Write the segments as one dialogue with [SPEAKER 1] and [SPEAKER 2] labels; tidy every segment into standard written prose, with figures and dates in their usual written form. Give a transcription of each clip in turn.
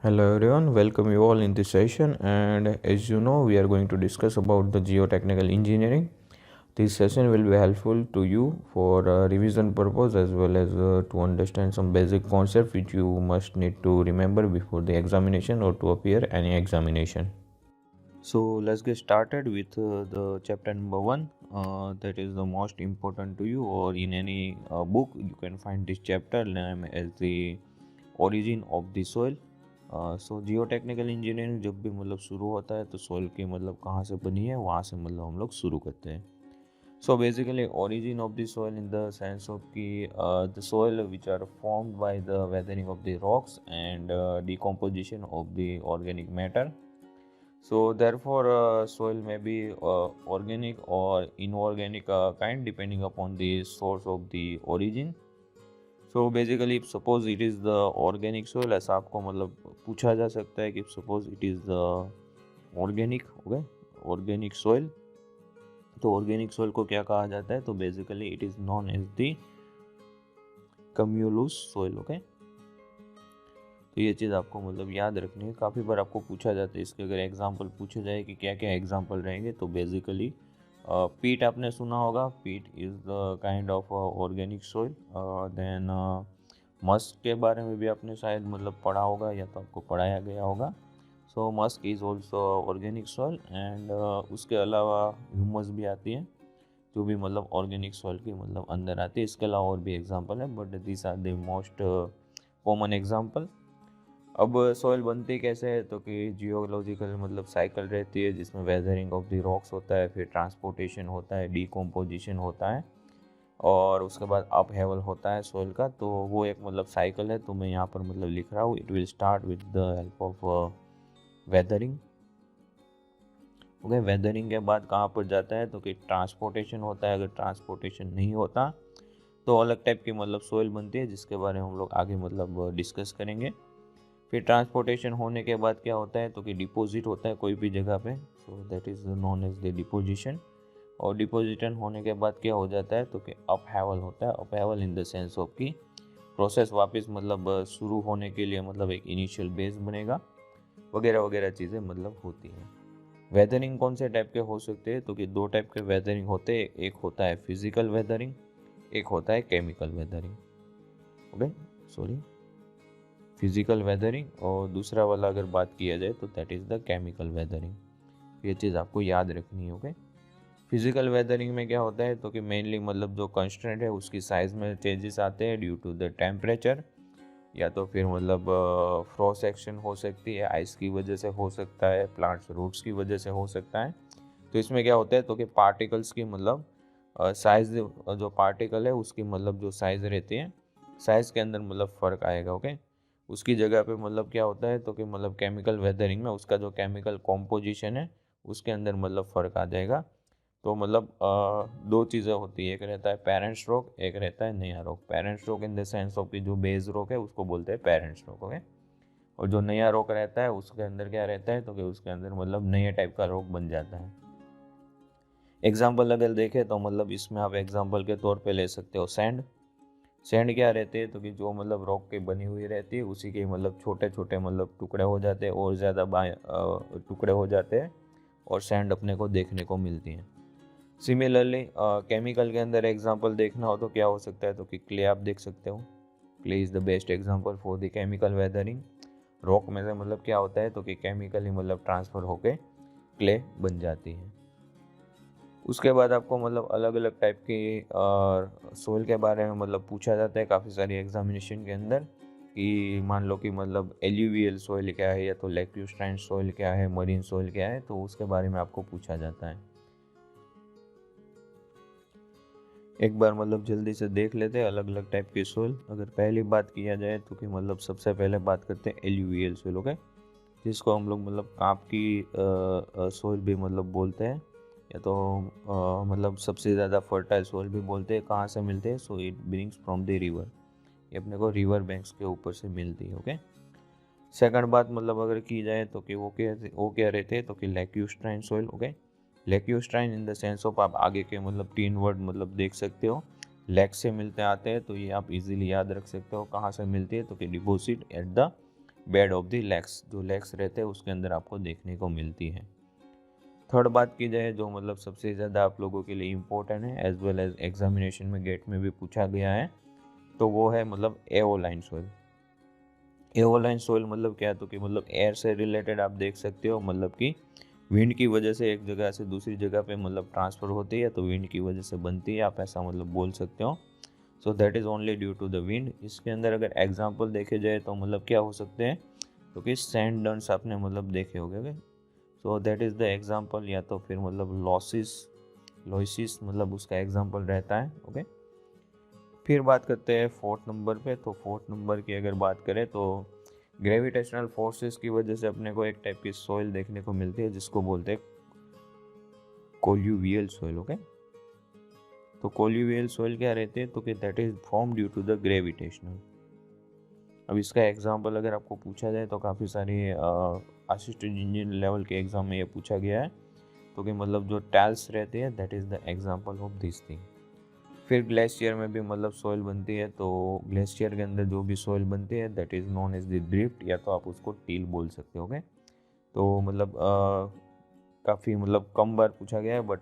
[SPEAKER 1] Hello everyone, welcome you all in this session, and as you know we are going to discuss about the geotechnical engineering. This session will be helpful to you for revision purpose as well as to understand some basic concepts which you must need to remember before the examination or to appear any examination. So let's get started with the chapter number 1, that is the most important to you, or in any book you can find this chapter name as the origin of the soil. So Jio technical engineering जब भी मतलब शुरू होता है तो soil की मतलब कहाँ से बनी है वहाँ से मतलब हम लोग शुरू करते हैं. So basically origin of the soil in the sense of the soil which are formed by the weathering of the rocks and decomposition of the organic matter. So therefore soil may be organic or inorganic kind depending upon the source of the origin. So basically suppose it is the organic soil, ऐसा आपको मतलब पूछा जा सकता है कि suppose it is the organic, okay, organic soil. तो organic soil को क्या कहा जाता है? तो basically it is known as the cumulose soil. Okay, तो ये चीज़ आपको मतलब याद रखनी है. काफ़ी बार आपको पूछा जाता है, इसके अगर एग्जांपल पूछे जाए कि क्या क्या एग्जांपल रहेंगे, तो बेसिकली पीट आपने सुना होगा. Peat is the kind of organic soil. Then musk के बारे में भी आपने शायद मतलब पढ़ा होगा या तो आपको पढ़ाया गया होगा. So muck is also organic soil. And उसके अलावा ह्यूमस भी आती है जो भी मतलब ऑर्गेनिक सॉइल की मतलब अंदर आती है. इसके अलावा और भी एग्जांपल है, but this are the most common example. अब सॉइल बनती कैसे है? तो कि जियोलॉजिकल मतलब साइकिल रहती है जिसमें वेदरिंग ऑफ द रॉक्स होता है, फिर ट्रांसपोर्टेशन होता है, डीकम्पोजिशन होता है, और उसके बाद अपहेवल होता है सॉइल का. तो वो एक मतलब साइकिल है. तो मैं यहाँ पर मतलब लिख रहा हूँ, it will start with the help of weathering. Okay, weathering के बाद कहाँ पर जाता है? तो कि ट्रांसपोर्टेशन होता है. अगर ट्रांसपोर्टेशन नहीं होता तो अलग टाइप की मतलब सॉइल बनती है जिसके बारे में हम लोग आगे मतलब डिस्कस करेंगे. फिर ट्रांसपोर्टेशन होने के बाद क्या होता है? तो कि डिपॉजिट होता है कोई भी जगह पे. So that is known as the deposition. और डिपोजिशन होने के बाद क्या हो जाता है? तो कि अपहेवल होता है. Upheaval in the sense of की प्रोसेस वापस मतलब शुरू होने के लिए मतलब एक इनिशियल बेस बनेगा, वगैरह वगैरह चीज़ें मतलब होती हैं. वेदरिंग कौन से टाइप के हो सकते हैं? तो कि दो टाइप के वेदरिंग होते हैं. एक होता है फिजिकल वेदरिंग, एक होता है chemical weathering. Okay, sorry, physical weathering. और दूसरा वाला अगर बात किया जाए तो that is the chemical weathering. ये चीज़ आपको याद रखनी है. ओके, फिजिकल वेदरिंग में क्या होता है? तो कि मेनली मतलब जो कंस्टेंट है उसकी साइज़ में चेंजेस आते हैं ड्यू टू द टेम्परेचर, या तो फिर मतलब फ्रॉस्ट एक्शन हो सकती है, आइस की वजह से हो सकता है, प्लांट्स रूट्स की वजह से हो सकता है. तो इसमें क्या होता है? तो कि पार्टिकल्स की मतलब साइज़, जो पार्टिकल है उसकी मतलब जो साइज़ रहती है, साइज़ के अंदर मतलब फ़र्क आएगा. ओके, उसकी जगह पे मतलब क्या होता है? तो कि मतलब केमिकल वेदरिंग में उसका जो केमिकल कॉम्पोजिशन है उसके अंदर मतलब फ़र्क आ जाएगा. तो मतलब दो चीज़ें होती है, एक रहता है पेरेंट्स रॉक, एक रहता है नया rock. Parents rock in the sense of कि जो बेस रॉक है उसको बोलते हैं पेरेंट्स रॉक. ओके, और जो नया रॉक रहता है उसके अंदर क्या रहता है? तो कि उसके अंदर मतलब नए टाइप का रॉक बन जाता है. एग्जाम्पल अगर देखें तो मतलब इसमें आप एग्जाम्पल के तौर पे ले सकते हो सैंड. सैंड क्या रहते हैं? तो कि जो मतलब रॉक की बनी हुई रहती है उसी के मतलब छोटे छोटे मतलब टुकड़े हो जाते हैं और ज़्यादा टुकड़े हो जाते हैं और सैंड अपने को देखने को मिलती हैं. सिमिलरली केमिकल के अंदर एग्जांपल देखना हो तो क्या हो सकता है? तो कि क्ले आप देख सकते हो. Clay is the best example for the chemical weathering. Rock में से मतलब क्या होता है? तो कि केमिकली मतलब ट्रांसफ़र होके क्ले बन जाती है. उसके बाद आपको मतलब अलग अलग टाइप की सोइल के बारे में मतलब पूछा जाता है काफ़ी सारी एग्जामिनेशन के अंदर, कि मान लो कि मतलब एल्यूवियल सोइल क्या है, या तो लेक्यूस्ट्राइन सोइल क्या है, मरीन सोइल क्या है, तो उसके बारे में आपको पूछा जाता है. एक बार मतलब जल्दी से देख लेते हैं अलग अलग टाइप की सोइल. अगर पहली बात किया जाए तो कि मतलब सबसे पहले बात करते हैं एल्यूवियल सोइल. ओके, जिसको हम लोग मतलब कांप की सोइल भी मतलब बोलते हैं, या तो मतलब सबसे ज़्यादा फर्टाइल सोइल भी बोलते हैं. कहाँ से मिलते हैं? So it brings from the river. ये अपने को रिवर बैंक्स के ऊपर से मिलती है. ओके, सेकंड बात मतलब अगर की जाए तो कि वो क्या रहते हैं? तो कि lacustrine soil. Okay, lacustrine in the sense of आप आगे के मतलब 3 वर्ड मतलब देख सकते हो. लेक से मिलते आते हैं, तो ये आप इजीली याद रख सकते हो. कहाँ से मिलती है? तो कि deposit at the bed of the lakes, जो लेक्स रहते हैं उसके अंदर आपको देखने को मिलती है। थर्ड बात की जाए जो मतलब सबसे ज़्यादा आप लोगों के लिए इम्पोर्टेंट है एज वेल एज एग्जामिनेशन में गेट में भी पूछा गया है, तो वो है मतलब एओलाइन सोइल। एओलाइन सोइल मतलब क्या है, तो कि मतलब एयर से रिलेटेड आप देख सकते हो, मतलब कि विंड की वजह से एक जगह से दूसरी जगह पे मतलब ट्रांसफ़र होती है, तो विंड की वजह से बनती है, आप ऐसा मतलब बोल सकते हो। So that is only due to the wind. इसके अंदर अगर एग्जांपल देखे जाए तो मतलब क्या हो सकते हैं, तो कि सैंड डन्स आपने मतलब देखे होंगे। सो दैट इज़ द एग्जांपल, या तो फिर मतलब लोइसिस मतलब उसका एग्जांपल रहता है। ओके, फिर बात करते हैं फोर्थ नंबर पे। तो फोर्थ नंबर की अगर बात करें तो ग्रेविटेशनल फोर्सेस की वजह से अपने को एक टाइप की सॉइल देखने को मिलती है जिसको बोलते हैं कोल्यूवियल सॉइल। ओके, तो कोल्यूवियल सॉइल क्या रहती है, तो कि that is form due to the gravitational. अब इसका एग्जांपल अगर आपको पूछा जाए तो काफ़ी सारी असिस्टेंट इंजीनियर लेवल के एग्जाम में ये पूछा गया है, तो कि मतलब जो टाइल्स रहती है that is the example of this thing. फिर ग्लेशियर में भी मतलब सॉइल बनती है, तो ग्लेशियर के अंदर जो भी सॉइल बनती है that is known as the drift, या तो आप उसको टील बोल सकते हो। ओके, तो मतलब काफ़ी मतलब कम बार पूछा गया है, बट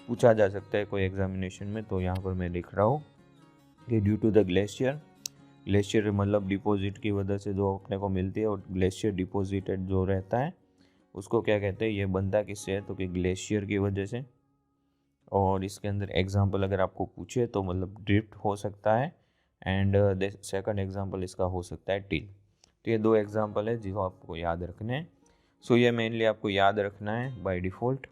[SPEAKER 1] पूछा जा सकता है कोई एग्जामिनेशन में। तो यहाँ पर मैं लिख रहा हूँ कि ड्यू टू द ग्लेशियर मतलब डिपॉजिट की वजह से जो अपने को मिलती है, और ग्लेशियर डिपॉजिटेड जो रहता है उसको क्या कहते हैं, ये बनता किससे है, तो कि ग्लेशियर की वजह से। और इसके अंदर एग्जांपल अगर आपको पूछे तो मतलब ड्रिफ्ट हो सकता है, एंड सेकंड एग्जांपल इसका हो सकता है टील। तो ये दो एग्जांपल है जिसको आपको याद रखने हैं। सो ये मेनली आपको याद रखना है बाय डिफ़ॉल्ट।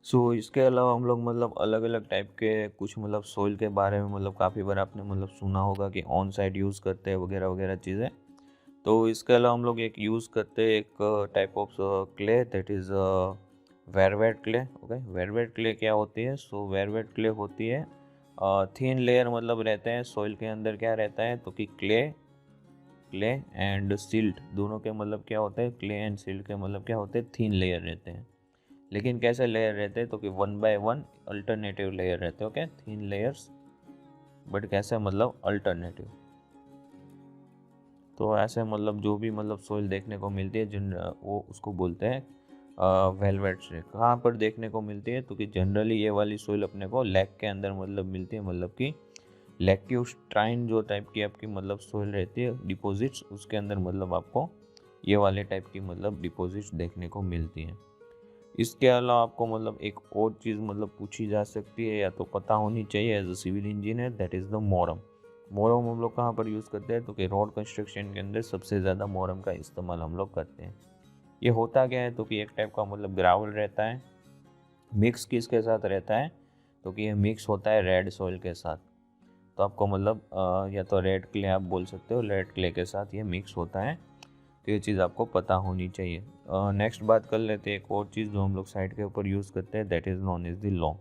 [SPEAKER 1] सो इसके अलावा हम लोग मतलब अलग अलग टाइप के कुछ मतलब सोइल के बारे में मतलब काफ़ी बार आपने मतलब सुना होगा कि ऑन साइड यूज़ करते हैं वगैरह वगैरह चीज़ें। तो इसके अलावा हम लोग एक यूज़ करते हैं एक type of clay, that is varved clay. Okay, varved clay क्या होती है, सो वेरवेट क्ले होती है थिन लेयर मतलब रहते हैं सॉइल के अंदर। क्या रहता है, तो कि क्ले एंड सिल्ट दोनों के मतलब क्या होता है, क्ले एंड सिल्ट के मतलब क्या होते हैं, थिन लेयर रहते हैं। लेकिन कैसे लेयर रहते हैं, तो कि 1 बाय 1 अल्टरनेटिव लेयर रहते हैं। ओके, थिन लेयर्स, बट कैसे मतलब अल्टरनेटिव। तो ऐसे मतलब जो भी मतलब सोइल देखने को मिलती है जिन वो उसको बोलते हैं वेलवेट से। कहाँ पर देखने को मिलती है, तो कि जनरली ये वाली सोइल अपने को लेक के अंदर मतलब मिलती है, मतलब कि लेक्यूस्ट्राइन जो टाइप की आपकी मतलब सोइल रहती है डिपॉजिट्स, उसके अंदर मतलब आपको ये वाले टाइप की मतलब डिपॉजिट्स देखने को मिलती हैं। इसके अलावा आपको मतलब एक और चीज़ मतलब पूछी जा सकती है या तो पता होनी चाहिए as a civil engineer, that is the moorum. Moorum हम लोग कहाँ पर यूज़ करते हैं, तो कि रोड कंस्ट्रक्शन के अंदर सबसे ज़्यादा मोरम का इस्तेमाल हम लोग करते हैं। ये होता क्या है, तो कि एक टाइप का मतलब ग्रावल रहता है, मिक्स किसके साथ रहता है, तो कि ये मिक्स होता है रेड सॉइल के साथ। तो आपको मतलब या तो रेड क्ले आप बोल सकते हो, रेड क्ले के साथ ये मिक्स होता है। तो ये चीज़ आपको पता होनी चाहिए। नेक्स्ट बात कर लेते हैं एक और चीज़ जो हम लोग साइड के ऊपर यूज़ करते हैं, that is known is the loam.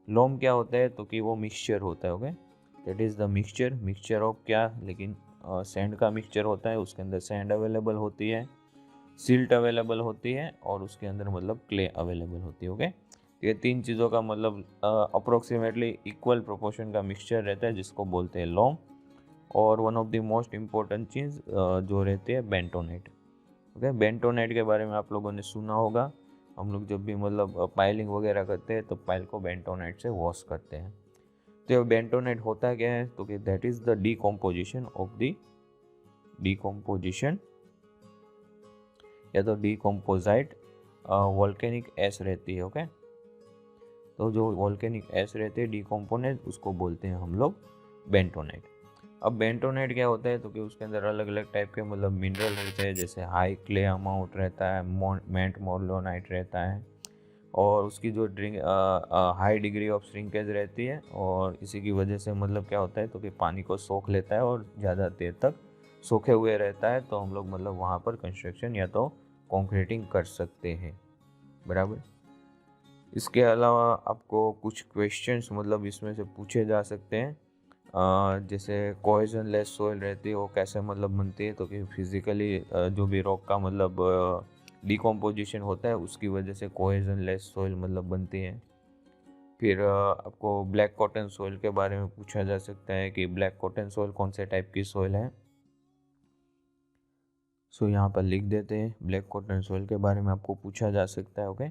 [SPEAKER 1] Loam क्या होता है, तो कि वो मिक्सचर होता है। Okay, that is the mixture of क्या, लेकिन सैंड का मिक्सचर होता है, उसके अंदर सैंड अवेलेबल होती है, सिल्ट अवेलेबल होती है, और उसके अंदर मतलब क्ले अवेलेबल होती है। ओके, ये तीन चीज़ों का मतलब अप्रोक्सीमेटली इक्वल प्रोपोर्शन का मिक्सचर रहता है जिसको बोलते हैं लोम। और one of the most important चीज़ जो रहती है बेंटोनेट। ओके, बेंटोनेट के बारे में आप लोगों ने सुना होगा। हम लोग जब भी मतलब पाइलिंग वगैरह करते हैं तो पाइल को बेंटोनेट से वॉश करते हैं। तो ये बेंटोनेट होता क्या है, तो कि दैट इज़ द डीकम्पोजिशन या तो डीकम्पोजाइट वोल्केनिक ऐश रहती है। ओके, तो जो वोल्केनिक ऐश रहती है डीकम्पोनेट, उसको बोलते हैं हम लोग बेंटोनेट। अब बेंटोनेट क्या होता है, तो कि उसके अंदर अलग अलग टाइप के मतलब मिनरल होते हैं, जैसे हाई क्ले अमाउंट रहता है, मेंट मोर्लोनाइट रहता है, और उसकी जो हाई डिग्री ऑफ श्रिंकेज रहती है, और इसी की वजह से मतलब क्या होता है, तो कि पानी को सोख लेता है और ज़्यादा देर तक सोखे हुए रहता है। तो हम लोग मतलब वहाँ पर कंस्ट्रक्शन या तो कॉन्क्रीटिंग कर सकते हैं, बराबर। इसके अलावा आपको कुछ क्वेश्चंस मतलब इसमें से पूछे जा सकते हैं, जैसे कोहेजन लेस सोइल रहती है वो कैसे मतलब बनती है, तो कि फिज़िकली जो भी रॉक का मतलब डिकम्पोजिशन होता है उसकी वजह से कोहेजन लेस सोइल मतलब बनती है। फिर आपको ब्लैक कॉटन सोइल के बारे में पूछा जा सकता है कि ब्लैक कॉटन सोइल कौन से टाइप की सोइल है। सो यहाँ पर लिख देते हैं, ब्लैक कॉटन सोइल के बारे में आपको पूछा जा सकता है। Okay,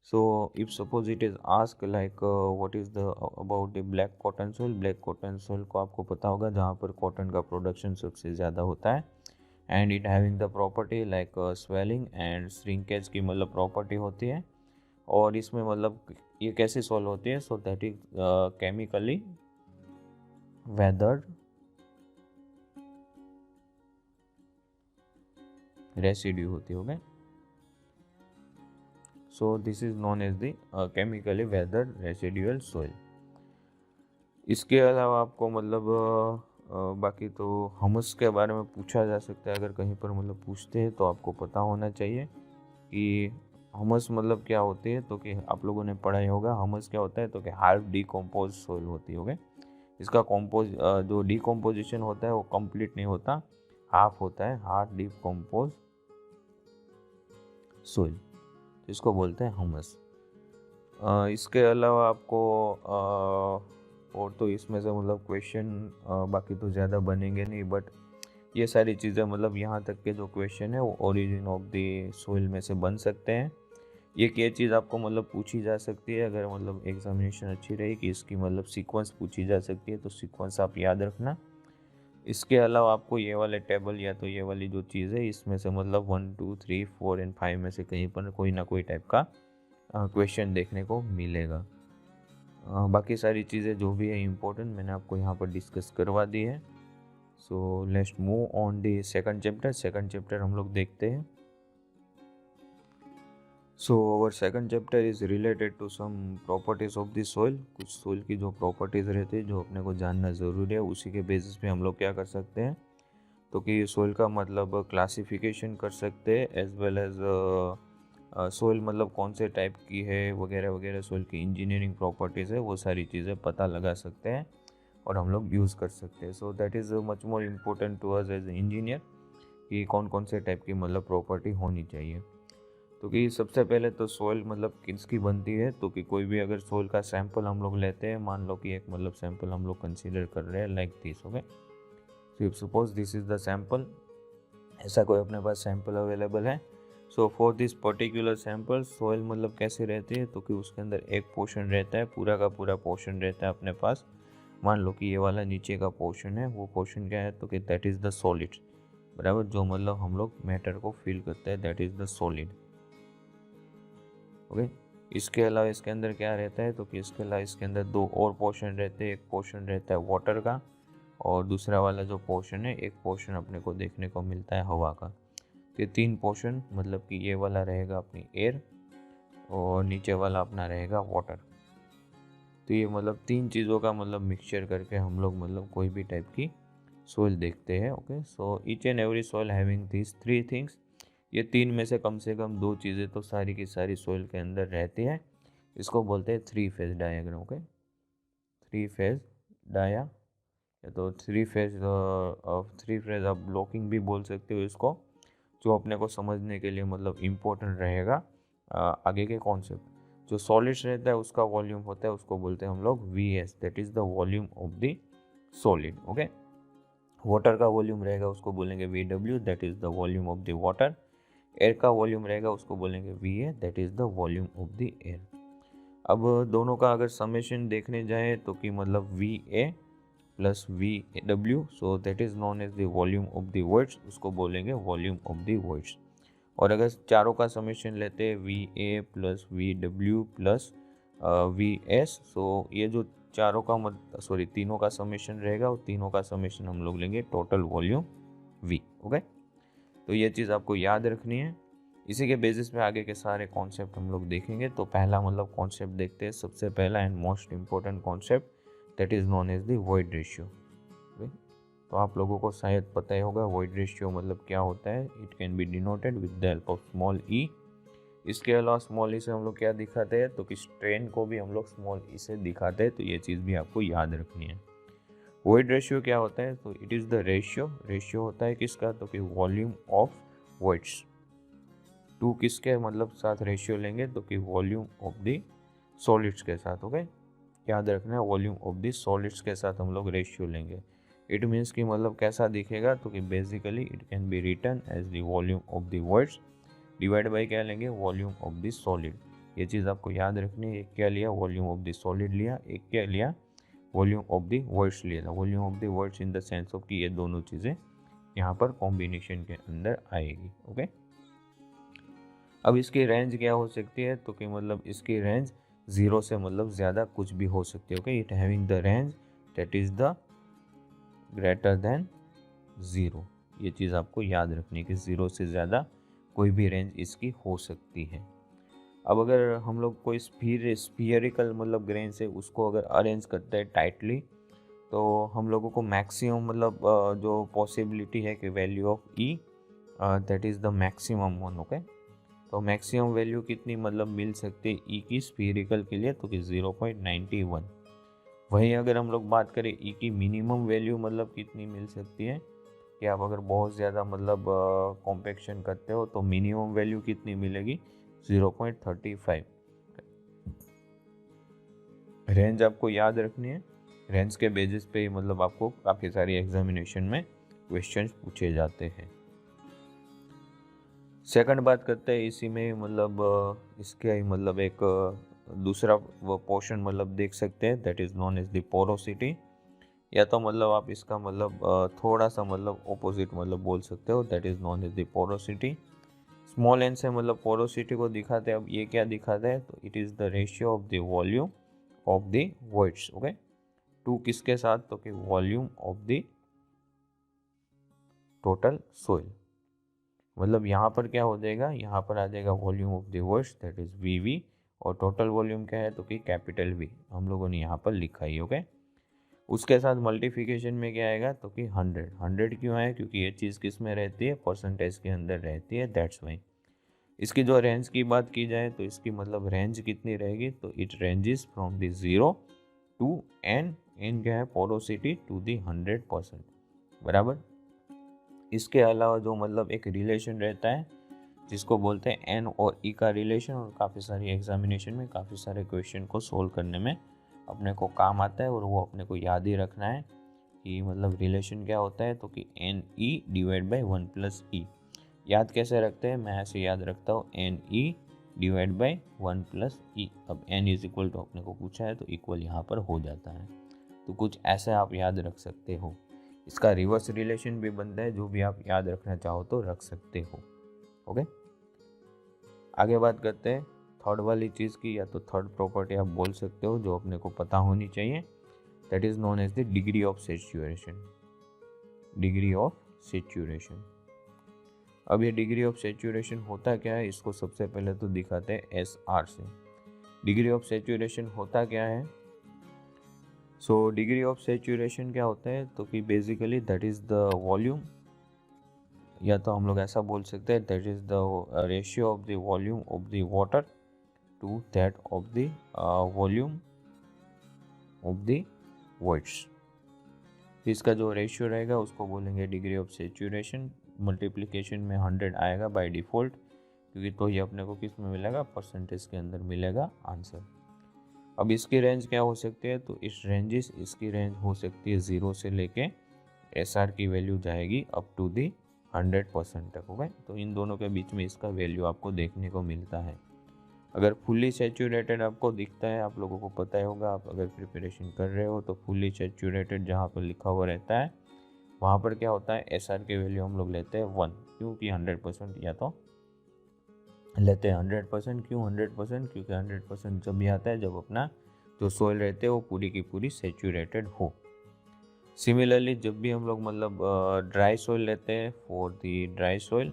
[SPEAKER 1] so if suppose it is ask like what is the about the black cotton soil. Black cotton soil को आपको पता होगा जहाँ पर कॉटन का प्रोडक्शन सबसे ज़्यादा होता है, and it having the property like swelling and shrinkage की मतलब प्रॉपर्टी होती है। और इसमें मतलब ये कैसे सॉल्व होती है, so that is chemically weathered residue होती होगा। So this is known as the chemically weathered residual soil. इसके अलावा आपको मतलब बाकी तो हमस के बारे में पूछा जा सकता है, अगर कहीं पर मतलब पूछते हैं तो आपको पता होना चाहिए कि हमस मतलब क्या होती है। तो कि आप लोगों ने पढ़ा ही होगा हमस क्या होता है, तो कि हाफ डीकम्पोज सोइल होती होगी। इसका जो डीकम्पोजिशन होता है वो कंप्लीट नहीं होता, हाफ होता है, हाफ डीकम्पोज सोइल, इसको बोलते हैं हमस। इसके अलावा आपको और तो इसमें से मतलब क्वेश्चन बाकी तो ज़्यादा बनेंगे नहीं, बट ये सारी चीज़ें मतलब यहाँ तक के जो क्वेश्चन है वो ओरिजिन ऑफ द सोइल में से बन सकते हैं। ये चीज़ आपको मतलब पूछी जा सकती है, अगर मतलब एग्जामिनेशन अच्छी रही कि इसकी मतलब सीक्वेंस पूछी जा सकती है तो सीक्वेंस आप याद रखना। इसके अलावा आपको ये वाले टेबल या तो ये वाली जो चीज़ है इसमें से मतलब 1 2 3 4 एंड 5 में से कहीं पर कोई ना कोई टाइप का क्वेश्चन देखने को मिलेगा। बाकी सारी चीज़ें जो भी है इम्पोर्टेंट मैंने आपको यहाँ पर डिस्कस करवा दी है। So let's move on the second chapter. Second chapter हम लोग देखते हैं। So our second chapter is related to some properties of the soil. कुछ सोइल की जो प्रॉपर्टीज़ रहती है जो अपने को जानना ज़रूरी है, उसी के बेसिस पे हम लोग क्या कर सकते हैं, तो कि सोइल का मतलब क्लासिफिकेशन कर सकते हैं, एज वेल एज सोइल मतलब कौन से टाइप की है वगैरह वगैरह, सोइल की इंजीनियरिंग प्रॉपर्टीज़ है वो सारी चीज़ें पता लगा सकते हैं और हम लोग यूज़ कर सकते हैं। So that is much more important to us as engineer कि कौन कौन से टाइप की मतलब प्रॉपर्टी होनी चाहिए। तो कि सबसे पहले तो सोइल मतलब किसकी बनती है, तो कि कोई भी अगर सोइल का सैंपल हम लोग लेते हैं, मान लो कि एक मतलब सैंपल हम लोग कंसीडर कर रहे हैं like this. Okay, so if suppose this is the sample, ऐसा कोई अपने पास सैंपल अवेलेबल है। So for this particular sample soil मतलब कैसे रहती है, तो कि उसके अंदर एक पोर्शन रहता है, पूरा का पूरा पोर्शन रहता है अपने पास। मान लो कि ये वाला नीचे का पोर्शन है, वो पोर्शन क्या है, तो कि दैट इज़ द सॉलिड, बराबर, जो मतलब हम लोग मैटर को फील करते हैं, that is the solid. Okay, इसके अलावा इसके अंदर क्या रहता है, तो कि इसके अलावा इसके अंदर दो और पोर्शन रहते हैं। एक पोर्शन रहता है वाटर का और दूसरा वाला जो पोर्शन है, एक पोर्शन अपने को देखने को मिलता है हवा का। ये तीन पोर्शन मतलब कि ये वाला रहेगा अपनी एयर और नीचे वाला अपना रहेगा वाटर। तो ये मतलब तीन चीज़ों का मतलब मिक्सचर करके हम लोग मतलब कोई भी टाइप की सोइल देखते हैं। Okay, so each and every soil having this three things. ये तीन में से कम दो चीज़ें तो सारी की सारी सोइल के अंदर रहती है। इसको बोलते हैं three phase diagram. Okay, three phase dia या तो थ्री फेज आप ब्लॉकिंग भी बोल सकते हो इसको, जो अपने को समझने के लिए मतलब इम्पोर्टेंट रहेगा आगे के कॉन्सेप्ट। जो सॉलिड्स रहता है उसका वॉल्यूम होता है, उसको बोलते हैं हम लोग VS, that is the volume of the solid. Okay, water का वॉल्यूम रहेगा उसको बोलेंगे VW, that is the volume of the water. Air का वॉल्यूम रहेगा उसको बोलेंगे VA, that is the volume of the air. अब दोनों का अगर समेशन देखने जाए तो कि मतलब VA plus VW, so that is known as the volume of the voids, उसको बोलेंगे वॉल्यूम ऑफ द वर्ड्स। और अगर चारों का समेशन लेते हैं VA plus VW plus VS, सो ये जो चारों का तीनों का समेशन रहेगा, और तीनों का समेशन हम लोग लेंगे टोटल वॉल्यूम V। ओके, तो ये चीज़ आपको याद रखनी है। इसी के बेसिस पे आगे के सारे कॉन्सेप्ट हम लोग देखेंगे। तो पहला मतलब कॉन्सेप्ट देखते हैं, सबसे पहला and most important concept, that is known as the void ratio. तो आप लोगों को शायद पता ही होगा वॉइड रेशियो मतलब क्या होता है। It can be denoted with the help of small e. इसके अलावा स्मॉल ई से हम लोग क्या दिखाते हैं, तो कि स्ट्रेन को भी हम लोग स्मॉल ई से दिखाते हैं। तो ये चीज़ भी आपको याद रखनी है। वॉइड रेशियो क्या होता है, तो इट इज़ द रेशियो होता है किसका, तो कि वॉल्यूम ऑफ वॉइड्स टू किसके मतलब साथ रेशियो लेंगे, तो कि वॉल्यूम ऑफ द सॉलिड्स के साथ। ओके, याद रखना है वॉल्यूम ऑफ द सॉलिड्स के साथ हम लोग रेशियो लेंगे। इट मीन्स कि मतलब कैसा दिखेगा, तो कि basically it can be written as the volume of the voids divide by क्या लेंगे, वॉल्यूम ऑफ द सॉलिड। ये चीज़ आपको याद रखनी है। एक क्या लिया, वॉल्यूम ऑफ द सॉलिड लिया, एक क्या लिया, वॉल्यूम ऑफ द वर्ड्स लिया था। Volume of the words in the sense of कि ये दोनों चीज़ें यहाँ पर कॉम्बिनेशन के अंदर आएगी। ओके, अब इसकी रेंज क्या हो सकती है, तो कि मतलब इसकी रेंज 0 से मतलब ज़्यादा कुछ भी हो सकती है। Okay, it having the range that is the greater than 0। ये चीज़ आपको याद रखनी है कि 0 से ज़्यादा कोई भी रेंज इसकी हो सकती है। अब अगर हम लोग कोई स्फीयरिकल मतलब ग्रेन से उसको अगर अरेंज करते हैं टाइटली, तो हम लोगों को मैक्सिमम मतलब जो पॉसिबिलिटी है कि value of E that is the maximum one. Okay, तो मैक्सिमम वैल्यू कितनी मतलब मिल सकती है ई की स्फीयरिकल के लिए, तो कि 0.91। वहीं अगर हम लोग बात करें ई की मिनिमम वैल्यू मतलब कितनी मिल सकती है, कि आप अगर बहुत ज़्यादा मतलब कॉम्पैक्शन करते हो तो मिनिमम वैल्यू कितनी मिलेगी, 0.35। रेंज आपको याद रखनी है। रेंज के बेसिस पे ही मतलब आपको काफ़ी सारी एग्जामिनेशन में क्वेश्चंस पूछे जाते हैं। सेकंड बात करते हैं इसी में मतलब इसके मतलब एक दूसरा वो पोर्शन मतलब देख सकते हैं, that is known as the porosity, या तो मतलब आप इसका मतलब थोड़ा सा मतलब ऑपोजिट मतलब बोल सकते हो, that is known as the porosity. Small n से मतलब पोरोसिटी को दिखाते हैं। अब ये क्या दिखाता है, तो it is the ratio of the volume of the voids. Okay, to किसके साथ, तो कि volume of the total soil. मतलब यहाँ पर क्या हो जाएगा, यहाँ पर आ जाएगा volume of the voids that is V, और टोटल वॉल्यूम क्या है, तो कि कैपिटल वी हम लोगों ने यहाँ पर लिखा ही। ओके, उसके साथ मल्टीप्लिकेशन में क्या आएगा, तो कि 100 क्यों आया, क्योंकि ये चीज़ किस में रहती है, परसेंटेज के अंदर रहती है, दैट्स वाई। इसकी जो रेंज की बात की जाए तो इसकी मतलब रेंज कितनी रहेगी, तो it ranges from the 0 to n. N क्या है, पोरोसिटी टू दी 100%, बराबर। इसके अलावा जो मतलब एक रिलेशन रहता है जिसको बोलते हैं एन और ई का रिलेशन, और काफ़ी सारी एग्जामिनेशन में काफ़ी सारे क्वेश्चन को सोल्व करने में अपने को काम आता है, और वो अपने को याद ही रखना है कि मतलब रिलेशन क्या होता है, तो कि n e divide by 1 plus e. याद कैसे रखते हैं, मैं ऐसे याद रखता हूँ, n e divide by 1 plus e. अब एन इज इक्वल टू अपने को पूछा है तो इक्वल यहाँ पर हो जाता है, तो कुछ ऐसे आप याद रख सकते हो। इसका रिवर्स रिलेशन भी बनता है, जो भी आप याद रखना चाहो तो रख सकते हो। ओके, आगे बात करते हैं थर्ड वाली चीज़ की, या तो थर्ड प्रॉपर्टी आप बोल सकते हो जो अपने को पता होनी चाहिए, that is known as the degree of saturation. Degree of saturation. अब ये डिग्री ऑफ सैचुरेशन होता क्या है, इसको सबसे पहले तो दिखाते हैं एस आर से। डिग्री ऑफ सैचुरेशन होता क्या है, सो डिग्री ऑफ सैचुरेशन क्या होता है, तो कि basically that is the volume, या तो हम लोग ऐसा बोल सकते हैं that is the ratio of the volume of the water to that of the volume of the voids. इसका जो रेशियो रहेगा उसको बोलेंगे डिग्री ऑफ सैचुरेशन। मल्टीप्लिकेशन में 100 आएगा बाय डिफ़ॉल्ट, क्योंकि तो ये अपने को किस में मिलेगा, परसेंटेज के अंदर मिलेगा आंसर। अब इसकी रेंज क्या हो सकती है, तो इसकी रेंज हो सकती है 0 से लेके एस आर की वैल्यू जाएगी अप टू दी 100% तक। ओके, तो इन दोनों के बीच में इसका वैल्यू आपको देखने को मिलता है। अगर फुल्ली सैचुरेटेड आपको दिखता है, आप लोगों को पता ही होगा, आप अगर प्रिपरेशन कर रहे हो तो फुल्ली सैचुरेटेड जहाँ पर लिखा हुआ रहता है वहाँ पर क्या होता है, एस आर की वैल्यू हम लोग लेते हैं 1, क्योंकि 100%, या तो लेते हैं 100%। क्यों 100%, क्योंकि 100% जब भी आता है जब अपना जो सोइल रहते हैं वो पूरी की पूरी सैचुरेटेड हो। सिमिलरली जब भी हम लोग मतलब ड्राई सोइल लेते हैं, फॉर दी ड्राई सोइल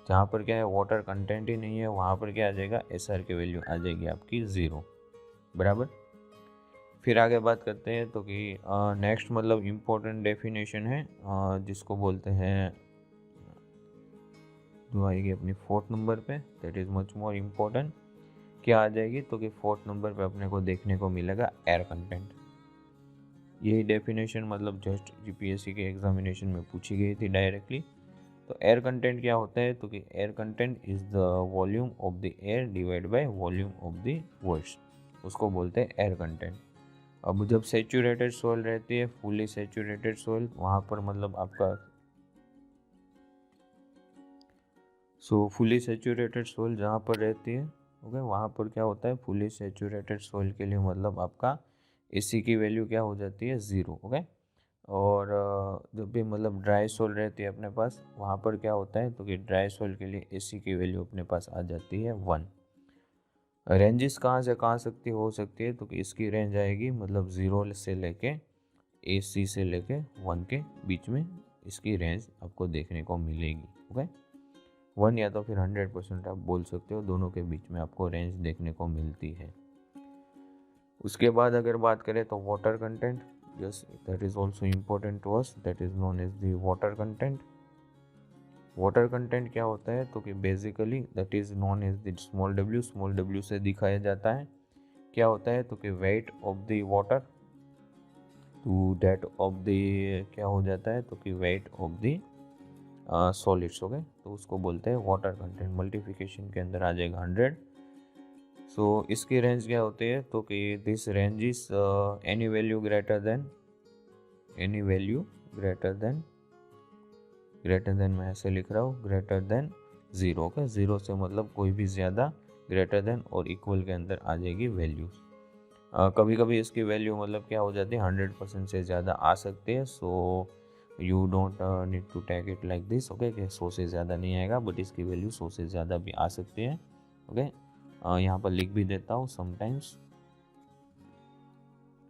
[SPEAKER 1] जहाँ पर क्या है वाटर कंटेंट ही नहीं है, वहाँ पर क्या आ जाएगा, एस आर की वैल्यू आ जाएगी आपकी 0, बराबर। फिर आगे बात करते हैं, तो कि नेक्स्ट मतलब इम्पोर्टेंट डेफिनेशन है जिसको बोलते हैं, जो आएगी अपनी 4th नंबर पे, that is much more important. क्या आ जाएगी, तो कि 4th नंबर पे अपने को देखने को मिलेगा एयर कंटेंट। यही डेफिनेशन मतलब जस्ट जीपीएससी के एग्जामिनेशन में पूछी गई थी डायरेक्टली। तो एयर कंटेंट क्या होता है, तो कि air content is the volume of the air divide by volume of the voids, उसको बोलते हैं एयर कंटेंट। अब जब सेचूरेटेड सोइल रहती है, फुली सेचूरेटेड सोइल, वहाँ पर मतलब आपका फुली सेचूरेटेड सोइल जहाँ पर रहती है, ओके, वहाँ पर क्या होता है, फुली सेचूरेटेड सोइल के लिए मतलब आपका AC की वैल्यू क्या हो जाती है, 0, ओके। और जब भी मतलब ड्राई सोइल रहती है अपने पास, वहाँ पर क्या होता है, तो कि ड्राई सोइल के लिए AC की वैल्यू अपने पास आ जाती है 1। रेंजेस कहाँ से कहाँ सकती हो सकती है, तो कि इसकी रेंज आएगी मतलब 0 से लेके AC से लेके 1 के बीच में इसकी रेंज आपको देखने को मिलेगी, ओके। 1 या तो फिर 100% आप बोल सकते हो, दोनों के बीच में आपको रेंज देखने को मिलती है। उसके बाद अगर बात करें तो water content, yes that is also important to us, that is known as the water content. Water content क्या होता है, तो कि basically that is known as the small w से दिखाया जाता है। क्या होता है, तो कि weight of the water to that of the, क्या हो जाता है, तो कि weight of the solids, okay, तो उसको बोलते हैं वाटर कंटेंट। मल्टीप्लिकेशन के अंदर आ जाएगा 100। सो इसकी रेंज क्या होती है, तो कि this range is any value greater than मैं ऐसे लिख रहा हूँ, ग्रेटर देन 0, ओके। 0 से मतलब कोई भी ज़्यादा, ग्रेटर देन और इक्वल के अंदर आ जाएगी वैल्यूज। कभी कभी इसकी वैल्यू मतलब क्या हो जाती है, 100% से ज़्यादा आ सकती है। So you don't need to take it like this, okay, कि 100 से ज़्यादा नहीं आएगा, बट इसकी वैल्यू 100 से ज़्यादा भी आ सकती है, ओके। यहाँ पर लिख भी देता हूँ, sometimes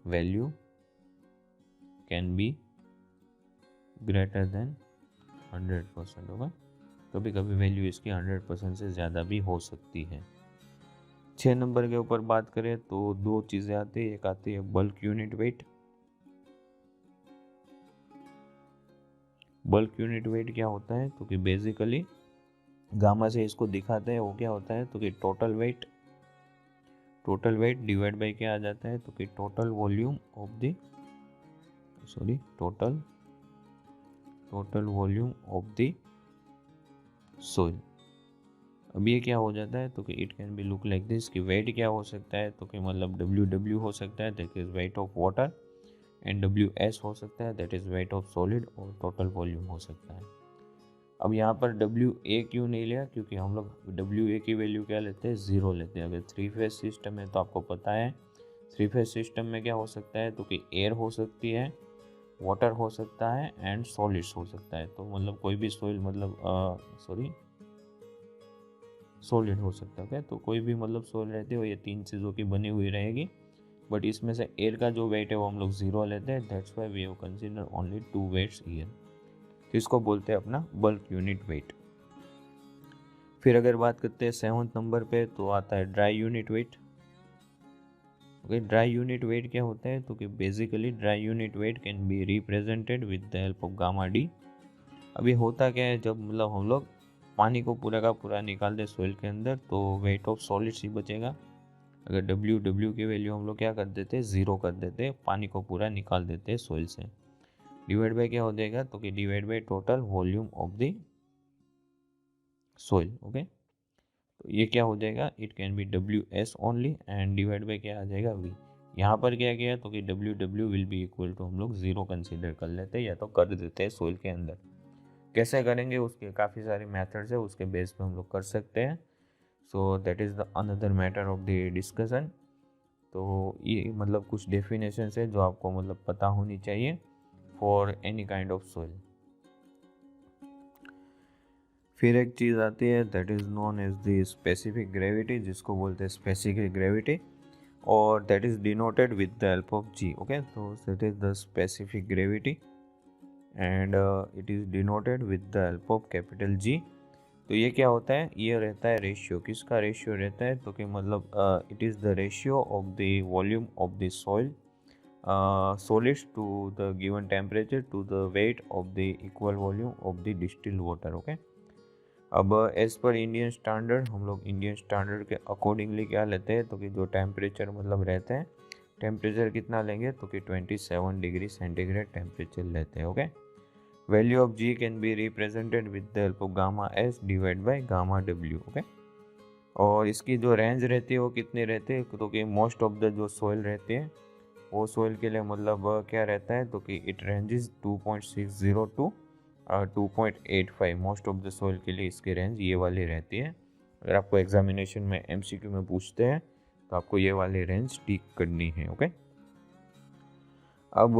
[SPEAKER 1] value can be greater than 100%, okay. कभी कभी वैल्यू इसकी 100% से ज़्यादा भी हो सकती है। 6 नंबर के ऊपर बात करें तो दो चीज़ें आती है, एक आती है bulk unit wait. Bulk unit wait क्या होता है, तो कि बेसिकली गामा से इसको दिखाते हैं, वो क्या होता है, तो कि टोटल वेट डिवाइड बाय क्या आ जाता है, तो कि total volume of the total volume of the soil. अब ये क्या हो जाता है, तो कि it can B look like this, कि वेट क्या हो सकता है, तो कि मतलब WW हो सकता है, that is weight of water, and WS हो सकता है, that is weight of solid, और टोटल वॉल्यूम हो सकता है। अब यहाँ पर WA क्यों नहीं लिया, क्योंकि हम लोग WA की वैल्यू क्या लेते हैं, 0 लेते हैं। अगर 3 फेज सिस्टम है तो आपको पता है 3 फेज सिस्टम में क्या हो सकता है, तो कि एयर हो सकती है, वाटर हो सकता है, एंड सॉलिड्स हो सकता है। तो मतलब कोई भी सोइल मतलब सॉलिड हो सकता है, तो कोई भी मतलब सोइल रहती है वो ये 3 चीज़ों की बनी हुई रहेगी, बट इसमें से एयर का जो वेट है वो हम लोग 0 लेते हैं। That's why we have consider only 2 weights here. तो इसको बोलते हैं अपना बल्क यूनिट वेट। फिर अगर बात करते हैं 7th नंबर पे, तो आता है dry unit weight, okay. Dry unit weight क्या होता है, तो कि basically dry unit weight can be represented with the help of gamma D. अब ये होता क्या है, जब मतलब हम लोग पानी को पूरा का पूरा निकाल दे सोइल के अंदर, तो वेट ऑफ सॉलिड्स ही बचेगा। अगर W की वैल्यू हम लोग क्या कर देते हैं, 0 कर देते हैं, पानी को पूरा निकाल देते हैं सोइल से। डिवाइड बाय क्या हो जाएगा, तो कि divide by total volume of the soil, okay. तो ये क्या हो जाएगा, it can B WS only, and divide by क्या आ जाएगा, V। यहाँ पर क्या किया, तो कि WW will be equal to हम लोग 0 कंसिडर कर लेते हैं, या तो कर देते हैं सोइल के अंदर। कैसे करेंगे, उसके काफ़ी सारे मेथड्स है, उसके बेस पे हम लोग कर सकते हैं। So that is the another matter of the discussion. तो ये मतलब कुछ डेफिनेशंस है जो आपको मतलब पता होनी चाहिए for any kind of soil. फिर एक चीज़ आती है that is known as the specific gravity, जिसको बोलते हैं स्पेसिफिक ग्रेविटी, और that is denoted with the help of G, okay. तो that is the specific gravity, and it is denoted with the help of capital G। तो ये क्या होता है, ये रहता है रेशियो, किसका रेशियो रहता है, तो कि मतलब it is the ratio of the volume of the soil solids to the given temperature to the weight of the equal volume of the distilled water, okay। अब एज पर इंडियन स्टैंडर्ड, हम लोग Indian standard के accordingly क्या लेते हैं, तो कि जो टेम्परेचर मतलब रहते हैं, टेम्परेचर कितना लेंगे, तो कि 27 डिग्री सेंटीग्रेड टेम्परेचर लेते हैं, okay. Value of G can be represented with the help of gamma S divide by gamma W, okay. और इसकी जो रेंज रहती है वो कितनी रहती है, तो कि मोस्ट ऑफ द जो सोइल रहते हैं वो सोइल के लिए मतलब क्या रहता है, तो कि it ranges 2.60 to 2.85। Most of the soil के लिए इसकी रेंज ये वाली रहती है। अगर आपको एग्जामिनेशन में MCQ में पूछते हैं तो आपको ये वाली रेंज टिक करनी है। ओके, अब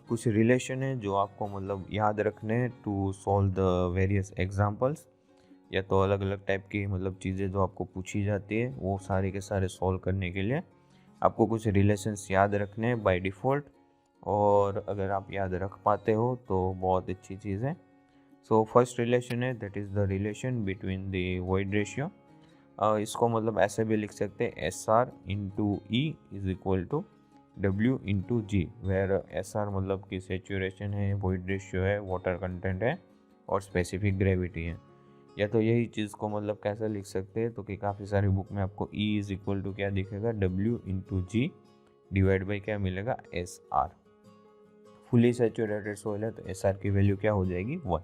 [SPEAKER 1] कुछ रिलेशन है जो आपको मतलब याद रखने हैं to solve the various examples, या तो अलग अलग टाइप की मतलब चीज़ें जो आपको पूछी जाती है वो सारे के सारे सॉल्व करने के लिए आपको कुछ रिलेशंस याद रखने हैं बाय डिफ़ॉल्ट, और अगर आप याद रख पाते हो तो बहुत अच्छी चीज़ है। सो फर्स्ट रिलेशन है that is the relation between the void ratio. इसको मतलब ऐसे भी लिख सकते हैं SR into E is equal to W into G, where SR मतलब कि सेचुरेशन है, वॉइड रेशियो है, वाटर कंटेंट है और स्पेसिफिक ग्रेविटी है। या तो यही चीज़ को मतलब कैसे लिख सकते हैं, तो कि काफ़ी सारी बुक में आपको E इज इक्वल टू क्या दिखेगा, W into G divide by क्या मिलेगा, SR। फुली सेचुरेटेड सोइल है तो SR की वैल्यू क्या हो जाएगी, 1।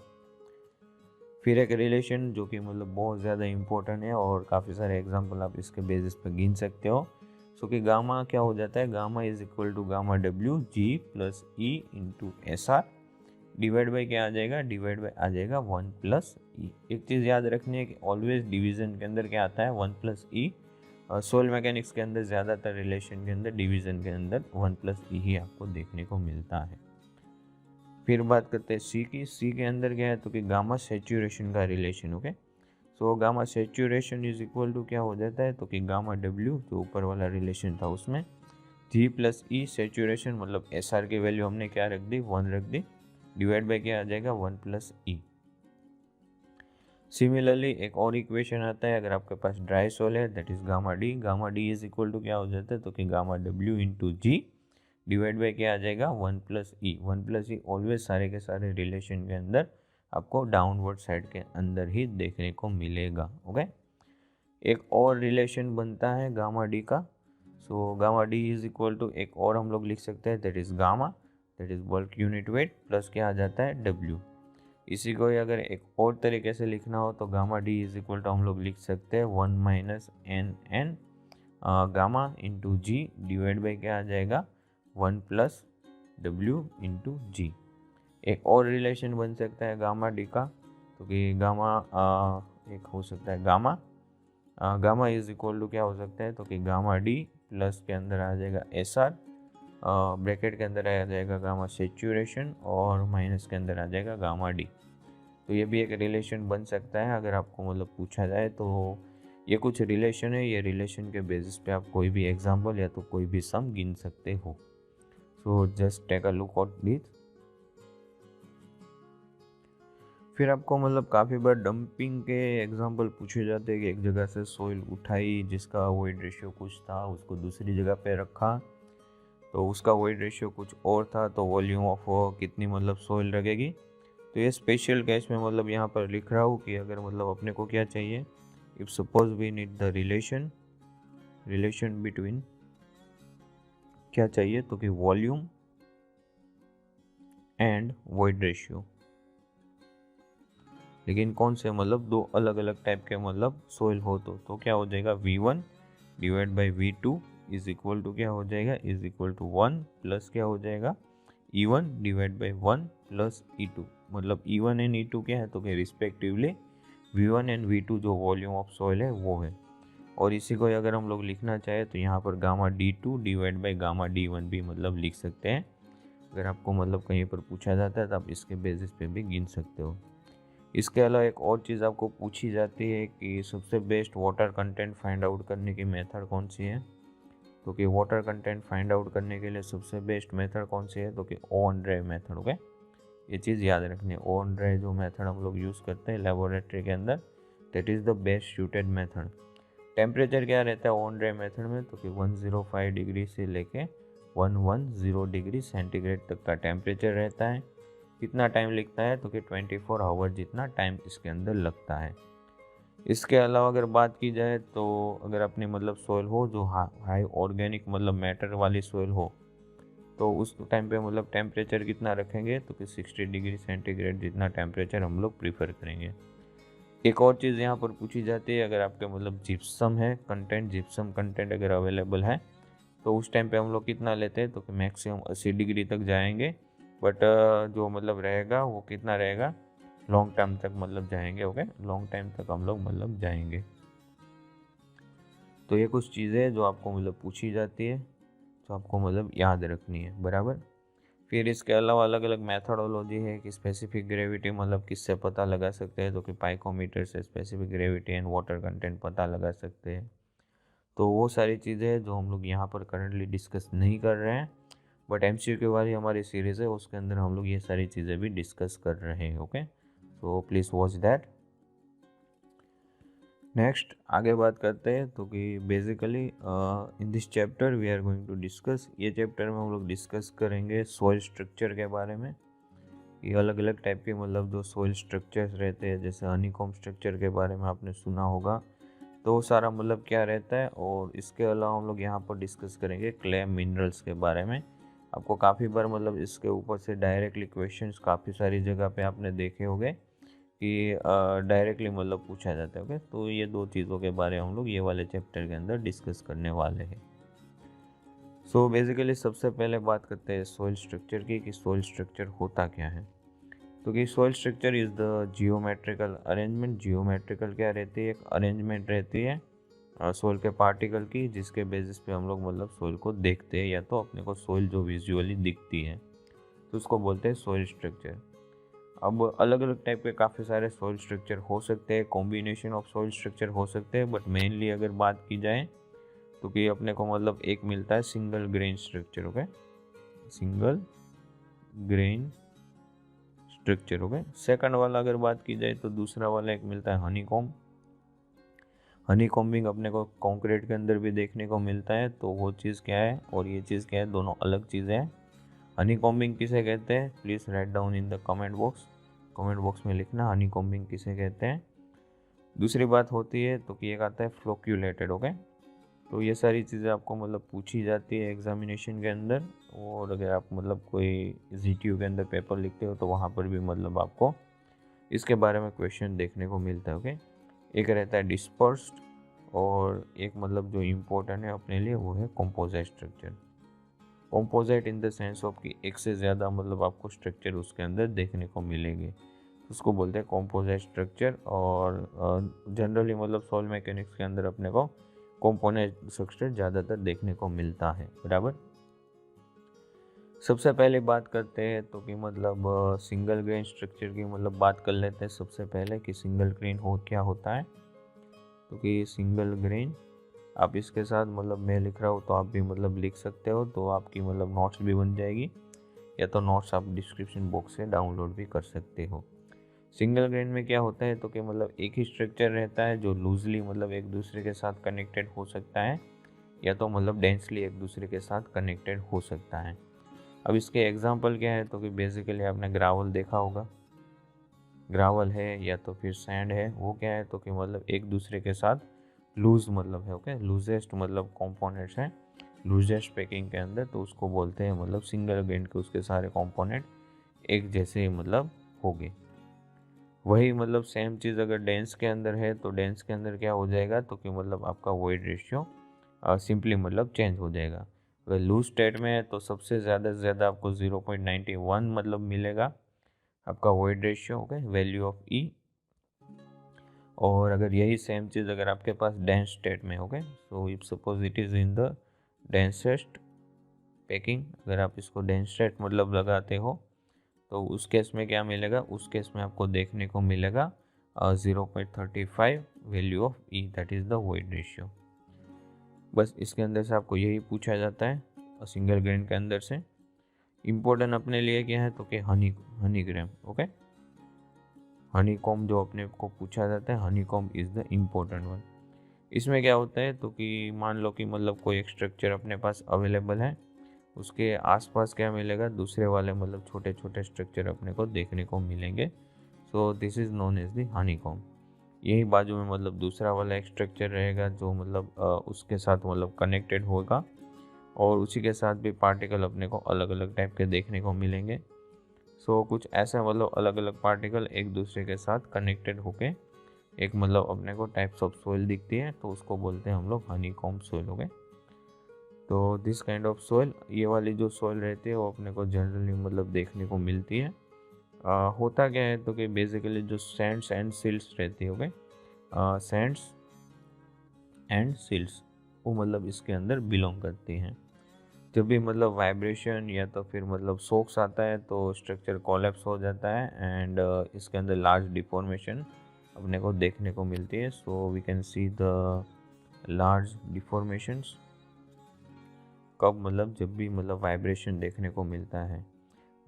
[SPEAKER 1] फिर एक रिलेशन जो कि मतलब बहुत ज़्यादा इंपॉर्टेंट है और काफ़ी सारे एग्जांपल आप इसके बेसिस पे गिन सकते हो। सो कि गामा क्या हो जाता है, gamma is equal to gamma W G plus E into SR divide by क्या आ जाएगा, डिवाइड बाई आ जाएगा 1 प्लस E। एक चीज़ याद रखनी है कि ऑलवेज डिवीजन के अंदर क्या आता है, 1 प्लस E। सोइल मैकेनिक्स के अंदर ज़्यादातर रिलेशन के अंदर डिवीजन के अंदर 1 प्लस E ही आपको देखने को मिलता है। फिर बात करते हैं सी की। सी के अंदर क्या है, तो कि गामा सेचुरेशन का relation. Okay, so gamma saturation is equal to क्या हो जाता है, तो कि गामा W जो ऊपर वाला रिलेशन था उसमें G प्लस E सेचुरेशन मतलब SR की वैल्यू हमने क्या रख दी, 1 रख दी, डिवाइड बाई क्या आ जाएगा, 1 प्लस E। सिमिलरली एक और इक्वेशन आता है, अगर आपके पास ड्राई सोल है that is gamma D। Gamma D is equal to क्या हो जाता है, तो कि gamma W into G divide by क्या आ जाएगा, 1 plus E। 1 plus E always सारे के सारे रिलेशन के अंदर आपको डाउनवर्ड साइड के अंदर ही देखने को मिलेगा। ओके, एक और रिलेशन बनता है गामा डी का। So gamma D is equal to एक और हम लोग लिख सकते हैं that is gamma, that is bulk unit weight plus क्या आ जाता है, W। इसी को अगर एक और तरीके से लिखना हो तो gamma D is equal to हम लोग लिख सकते हैं 1 minus NN gamma into G divide by क्या आ जाएगा, 1 प्लस W इंटू G। एक और रिलेशन बन सकता है गामा डी का, तो कि गामा एक हो सकता है gamma gamma is equal to क्या हो सकता है, तो कि गामा डी प्लस के अंदर आ जाएगा SR, ब्रैकेट के अंदर आ जाएगा गामा सेचुरेशन और माइनस के अंदर आ जाएगा गामा डी। तो ये भी एक रिलेशन बन सकता है अगर आपको मतलब पूछा जाए तो। ये कुछ रिलेशन है, ये रिलेशन के बेसिस पे आप कोई भी एग्जांपल या तो कोई भी सम गिन सकते हो। So just take a look at this. फिर आपको मतलब काफ़ी बार डंपिंग के एग्जांपल पूछे जाते हैं कि एक जगह से सोइल उठाई जिसका वॉइड रेशियो कुछ था, उसको दूसरी जगह पे रखा तो उसका वॉइड रेशियो कुछ और था, तो वॉल्यूम ऑफ कितनी मतलब सोइल लगेगी। तो ये स्पेशल केस में मतलब यहाँ पर लिख रहा हूँ कि अगर मतलब अपने को क्या चाहिए, if suppose we need the relation between क्या चाहिए, तो कि वॉल्यूम एंड वॉइड रेशियो। लेकिन कौन से मतलब दो अलग अलग टाइप के मतलब सोइल हो तो क्या हो जाएगा, V1 divide by V2 is equal to क्या हो जाएगा, इज इक्वल टू 1 प्लस क्या हो जाएगा, E1 divide by 1 plus E2। मतलब E1 एंड E2 क्या है, तो क्या रिस्पेक्टिवली V1 एंड V2 जो वॉल्यूम ऑफ सॉइल है वो है। और इसी को अगर हम लोग लिखना चाहे तो यहाँ पर gamma D2 divide by gamma D1 भी मतलब लिख सकते हैं। अगर आपको मतलब कहीं पर पूछा जाता है तो आप इसके बेसिस पे भी गिन सकते हो। इसके अलावा एक और चीज़ आपको पूछी जाती है कि सबसे best water content find out करने की मेथड कौन सी है, तो कि वाटर कंटेंट फाइंड आउट करने के लिए सबसे बेस्ट मेथड कौन सी है, तो कि ओवन ड्राई मेथड। ओके, ये चीज़ याद रखनी है। ओवन ड्राई जो मेथड हम लोग यूज़ करते हैं लेबोरेटरी के अंदर, that is the best suited method. Temperature क्या रहता है ओवन ड्राई मेथड में, तो कि 105 डिग्री से लेके 110 डिग्री सेंटीग्रेड तक का टेम्परेचर रहता है। कितना टाइम लगता है, तो कि 24 आवर जितना टाइम इसके अंदर लगता है। इसके अलावा अगर बात की जाए तो अगर अपनी मतलब सोइल हो जो हाई ऑर्गेनिक मतलब मैटर वाली सोइल हो तो उस टाइम पे मतलब टेम्परेचर कितना रखेंगे, तो कि 60 डिग्री सेंटीग्रेड जितना टेम्परेचर हम लोग प्रीफर करेंगे। एक और चीज़ यहाँ पर पूछी जाती है, अगर आपके मतलब जिप्सम है कंटेंट, जिप्सम कंटेंट अगर अवेलेबल है तो उस टाइम पे हम लोग कितना लेते हैं, तो कि मैक्सिमम 80 डिग्री तक जाएंगे, बट जो मतलब रहेगा वो कितना रहेगा, लॉन्ग टाइम तक मतलब जाएंगे। ओके, लॉन्ग टाइम तक हम लोग मतलब जाएंगे। तो ये कुछ चीज़ें जो आपको मतलब पूछी जाती है, तो आपको मतलब याद रखनी है, बराबर। फिर इसके अलावा अलग अलग मैथडोलॉजी है कि स्पेसिफिक ग्रेविटी मतलब किससे पता लगा सकते हैं, तो कि पाइकोमीटर से specific gravity and water content पता लगा सकते हैं। तो वो सारी चीज़ें हैं जो हम लोग यहाँ पर करंटली डिस्कस नहीं कर रहे हैं, बट MCQ वाली हमारी सीरीज़ है, उसके अंदर हम लोग ये सारी चीज़ें भी डिस्कस कर रहे हैं। Okay, so please watch that. Next आगे बात करते हैं, तो कि basically in this chapter we are going to discuss, ये चैप्टर में हम लोग डिस्कस करेंगे सॉइल स्ट्रक्चर के बारे में। ये अलग अलग टाइप के मतलब जो सॉइल स्ट्रक्चर्स रहते हैं, जैसे हनीकॉम्ब स्ट्रक्चर के बारे में आपने सुना होगा, तो वो सारा मतलब क्या रहता है। और इसके अलावा हम लोग यहाँ पर डिस्कस करेंगे क्ले मिनरल्स के बारे में। आपको काफ़ी बार मतलब इसके ऊपर से डायरेक्टली क्वेश्चंस काफ़ी सारी जगह पे आपने देखे होंगे कि डायरेक्टली मतलब पूछा जाता है। ओके, तो ये दो चीज़ों के बारे में हम लोग ये वाले चैप्टर के अंदर डिस्कस करने वाले हैं। सो बेसिकली सबसे पहले बात करते हैं सॉइल स्ट्रक्चर की, कि सॉइल स्ट्रक्चर होता क्या है। तो कि soil structure is the geometrical arrangement. Geometrical क्या रहती है, एक अरेंजमेंट रहती है सोइल के पार्टिकल की, जिसके बेसिस पे हम लोग मतलब सोइल को देखते हैं, या तो अपने को सोइल जो विजुअली दिखती है, तो उसको बोलते हैं सोइल स्ट्रक्चर। अब अलग अलग टाइप के काफ़ी सारे सॉइल स्ट्रक्चर हो सकते हैं, कॉम्बिनेशन ऑफ सॉइल स्ट्रक्चर हो सकते हैं, बट मेनली अगर बात की जाए तो कि अपने को मतलब एक मिलता है single grain structure. Okay, single grain structure. Okay, second वाला अगर बात की जाए तो दूसरा वाला एक मिलता है हनीकॉम्ब। हनीकॉम्बिंग अपने को कंक्रीट के अंदर भी देखने को मिलता है, तो वो चीज़ क्या है और ये चीज़ क्या है, दोनों अलग चीज़ें हैं। हनीकॉम्बिंग किसे कहते हैं, please write down in the comment box में लिखना हनीकॉम्बिंग किसे कहते हैं। दूसरी बात होती है तो कि एक आता है फ्लोक्यूलेटेड। ओके, तो ये सारी चीज़ें आपको मतलब पूछी जाती है एग्जामिनेशन के अंदर, और अगर आप मतलब कोई GTU के अंदर पेपर लिखते हो तो वहाँ पर भी मतलब आपको इसके बारे में क्वेश्चन देखने को मिलता है। ओके, एक रहता है डिस्पर्स्ड, और एक मतलब जो इम्पोर्टेंट है अपने लिए वो है composite structure. Composite in the sense of कि एक से ज़्यादा मतलब आपको स्ट्रक्चर उसके अंदर देखने को मिलेंगे, उसको बोलते हैं कंपोजिट स्ट्रक्चर। और जनरली मतलब सॉइल मैकेनिक्स के अंदर अपने को कंपोनेंट स्ट्रक्चर ज़्यादातर देखने को मिलता है, बराबर। सबसे पहले बात करते हैं तो कि मतलब सिंगल ग्रेन स्ट्रक्चर की मतलब बात कर लेते हैं सबसे पहले कि सिंगल ग्रेन हो क्या होता है। तो कि सिंगल ग्रेन, आप इसके साथ मतलब मैं लिख रहा हूँ तो आप भी मतलब लिख सकते हो, तो आपकी मतलब नोट्स भी बन जाएगी, या तो नोट्स आप डिस्क्रिप्शन बॉक्स से डाउनलोड भी कर सकते हो। सिंगल ग्रेन में क्या होता है, तो कि मतलब एक ही स्ट्रक्चर रहता है जो लूजली मतलब एक दूसरे के साथ कनेक्टेड हो सकता है, या तो मतलब डेंसली एक दूसरे के साथ कनेक्टेड हो सकता है। अब इसके एग्जांपल क्या है, तो कि बेसिकली आपने ग्रावल देखा होगा, ग्रावल है या तो फिर सैंड है, वो क्या है तो कि मतलब एक दूसरे के साथ लूज मतलब है। ओके, लूजेस्ट मतलब कंपोनेंट्स हैं लूजेस्ट पैकिंग के अंदर, तो उसको बोलते हैं मतलब सिंगल ग्रेन के उसके सारे कंपोनेंट एक जैसे मतलब हो गए। वही मतलब सेम चीज़ अगर डेंस के अंदर है, तो डेंस के अंदर क्या हो जाएगा, तो कि मतलब आपका वॉइड रेशियो सिंपली मतलब चेंज हो जाएगा। अगर लूज स्टेट में है तो सबसे ज़्यादा से ज़्यादा आपको 0.91 मतलब मिलेगा आपका void ratio. Okay, value of e. और अगर यही सेम चीज़ अगर आपके पास डेंस स्टेट में, okay, so if suppose it is in the densest packing, अगर आप इसको डेंस स्टेट मतलब लगाते हो, तो उस केस में क्या मिलेगा, उस केस में आपको देखने को मिलेगा 0.35 value of E, that is the void ratio. बस इसके अंदर से आपको यही पूछा जाता है सिंगल ग्रेन के अंदर से। इम्पोर्टेंट अपने लिए क्या है, तो कि हनीग्राम। ओके, हनीकॉम्ब जो अपने को पूछा जाता है, honeycomb is the important one. इसमें क्या होता है, तो कि मान लो कि मतलब कोई एक स्ट्रक्चर अपने पास अवेलेबल है, उसके आसपास क्या मिलेगा, दूसरे वाले मतलब छोटे छोटे स्ट्रक्चर अपने को देखने को मिलेंगे। So this is known as the honeycomb. यही बाजू में मतलब दूसरा वाला एक स्ट्रक्चर रहेगा जो मतलब उसके साथ मतलब कनेक्टेड होगा, और उसी के साथ भी पार्टिकल अपने को अलग अलग टाइप के देखने को मिलेंगे। सो कुछ ऐसा मतलब अलग अलग पार्टिकल एक दूसरे के साथ कनेक्टेड होके एक मतलब अपने को टाइप्स ऑफ सोइल दिखती है, तो उसको बोलते हैं हम लोग हनीकॉम्ब सोइल। हो गए, तो दिस काइंड ऑफ सोइल, ये वाली जो सोइल रहती है वो अपने को जनरली मतलब देखने को मिलती है। होता क्या है तो कि बेसिकली जो सैंड्स एंड सिल्ट्स रहती है, ओके, सैंड्स एंड सिल्ट्स वो मतलब इसके अंदर बिलोंग करती हैं। जब भी मतलब वाइब्रेशन या तो फिर मतलब सोक्स आता है तो स्ट्रक्चर कोलैप्स हो जाता है एंड इसके अंदर लार्ज डिफॉर्मेशन अपने को देखने को मिलती है। So we can see the large deformations. कब, मतलब जब भी मतलब वाइब्रेशन देखने को मिलता है।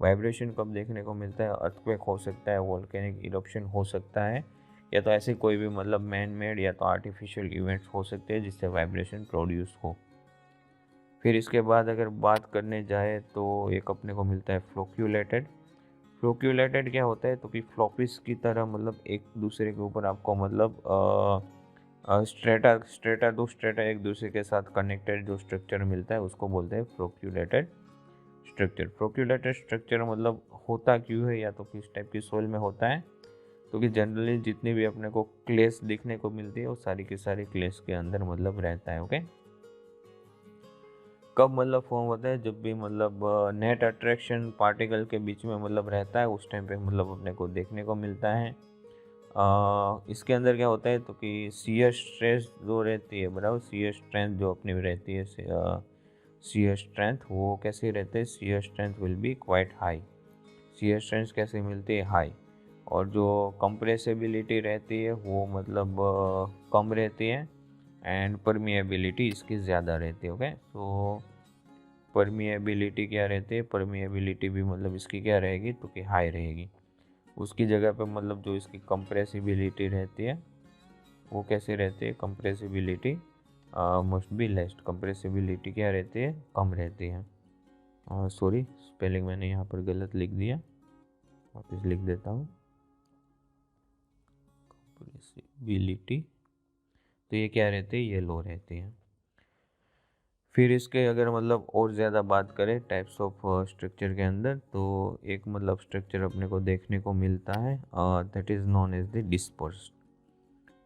[SPEAKER 1] वाइब्रेशन कब देखने को मिलता है? अर्थक्वेक हो सकता है, वोल्केनिक इरप्शन हो सकता है, या तो ऐसे कोई भी मतलब मैन मेड या तो आर्टिफिशियल इवेंट्स हो सकते हैं जिससे वाइब्रेशन प्रोड्यूस हो। फिर इसके बाद अगर बात करने जाए तो एक अपने को मिलता है फ्लोक्यूलेटेड। फ्लोक्यूलेटेड क्या होता है तो कि फ्लॉपिस की तरह मतलब एक दूसरे के ऊपर आपको मतलब स्ट्रेटा स्ट्रेटा टू स्ट्रेटा एक दूसरे के साथ कनेक्टेड जो स्ट्रक्चर मिलता है उसको बोलते हैं फ्लोक्यूलेटेड स्ट्रक्चर। फ्लोक्यूलेटेड स्ट्रक्चर मतलब होता क्यों है या तो किस टाइप की सोइल में होता है, तो कि जनरली जितनी भी अपने को क्लेस दिखने को मिलती है वो सारी की सारी क्लेस के अंदर मतलब रहता है। ओके, कब मतलब फॉर्म होता है? जब भी मतलब नेट अट्रैक्शन पार्टिकल के बीच में मतलब रहता है उस टाइम पे मतलब अपने को देखने को मिलता है। इसके अंदर क्या होता है तो कि शियर स्ट्रेस जो रहती है, बराबर, शियर स्ट्रेंथ जो अपनी रहती है, शियर स्ट्रेंथ वो कैसी रहती है? Shear strength will be quite high. Shear strength कैसे मिलती है? हाई। और जो कंप्रेसिबिलिटी रहती है वो मतलब कम रहती है एंड परमिएबिलिटी इसकी ज़्यादा रहती है। ओके, तो परमिएबिलिटी क्या रहती है? परमिएबिलिटी भी मतलब इसकी क्या रहेगी तो कि हाई रहेगी। उसकी जगह पे मतलब जो इसकी कंप्रेसिबिलिटी रहती है वो कैसी रहती है? Compressibility must be less. Compressibility क्या रहती है? कम रहती है। सॉरी, स्पेलिंग मैंने यहाँ पर गलत लिख दिया, वापस लिख देता हूँ। कंप्रेसिबिलिटी तो ये क्या रहती है? ये लो रहती है। फिर इसके अगर मतलब और ज़्यादा बात करें टाइप्स ऑफ स्ट्रक्चर के अंदर, तो एक मतलब स्ट्रक्चर अपने को देखने को मिलता है that is known as the disperse.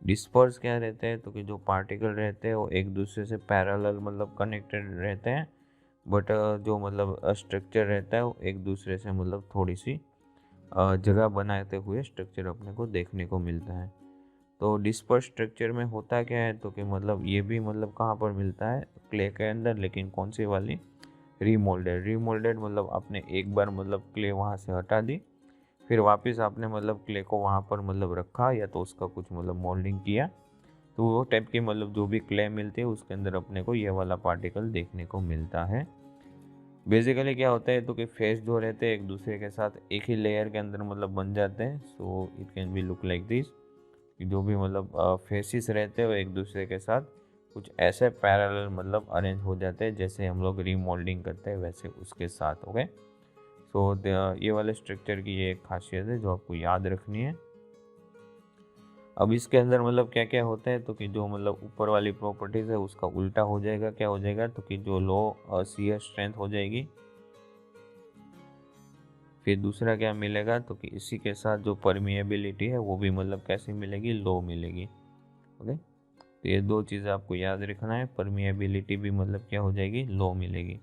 [SPEAKER 1] Disperse क्या रहते हैं तो कि जो पार्टिकल रहते हैं वो एक दूसरे से पैरेलल मतलब कनेक्टेड रहते हैं, बट जो मतलब स्ट्रक्चर रहता है वो एक दूसरे से मतलब थोड़ी सी जगह बनाते हुए स्ट्रक्चर अपने को देखने को मिलता है। तो डिस्पर्स स्ट्रक्चर में होता क्या है तो कि मतलब ये भी मतलब कहाँ पर मिलता है? क्ले के अंदर, लेकिन कौन सी वाली? रीमोल्डेड। रीमोल्डेड मतलब आपने एक बार मतलब क्ले वहाँ से हटा दी, फिर वापस आपने मतलब क्ले को वहाँ पर मतलब रखा या तो उसका कुछ मतलब मोल्डिंग किया, तो वो टाइप की मतलब जो भी क्ले मिलती है उसके अंदर अपने को ये वाला पार्टिकल देखने को मिलता है। बेसिकली क्या होता है तो कि फेस जो रहते हैं एक दूसरे के साथ एक ही लेयर के अंदर मतलब बन जाते हैं। So it can B look like this, जो भी मतलब फेसिस रहते हैं वो एक दूसरे के साथ कुछ ऐसे पैरेलल मतलब अरेंज हो जाते हैं जैसे हम लोग रीमोल्डिंग करते हैं वैसे उसके साथ। ओके, सो ये वाले स्ट्रक्चर की ये एक खासियत है जो आपको याद रखनी है। अब इसके अंदर मतलब क्या क्या होता है तो कि जो मतलब ऊपर वाली प्रॉपर्टीज़ है उसका उल्टा हो जाएगा। क्या हो जाएगा तो कि जो लो शियर स्ट्रेंथ हो जाएगी, फिर दूसरा क्या मिलेगा तो कि इसी के साथ जो परमिएबिलिटी है वो भी मतलब कैसी मिलेगी? लो मिलेगी। ओके, तो ये दो चीज़ें आपको याद रखना है। परमिएबिलिटी भी मतलब क्या हो जाएगी? लो मिलेगी।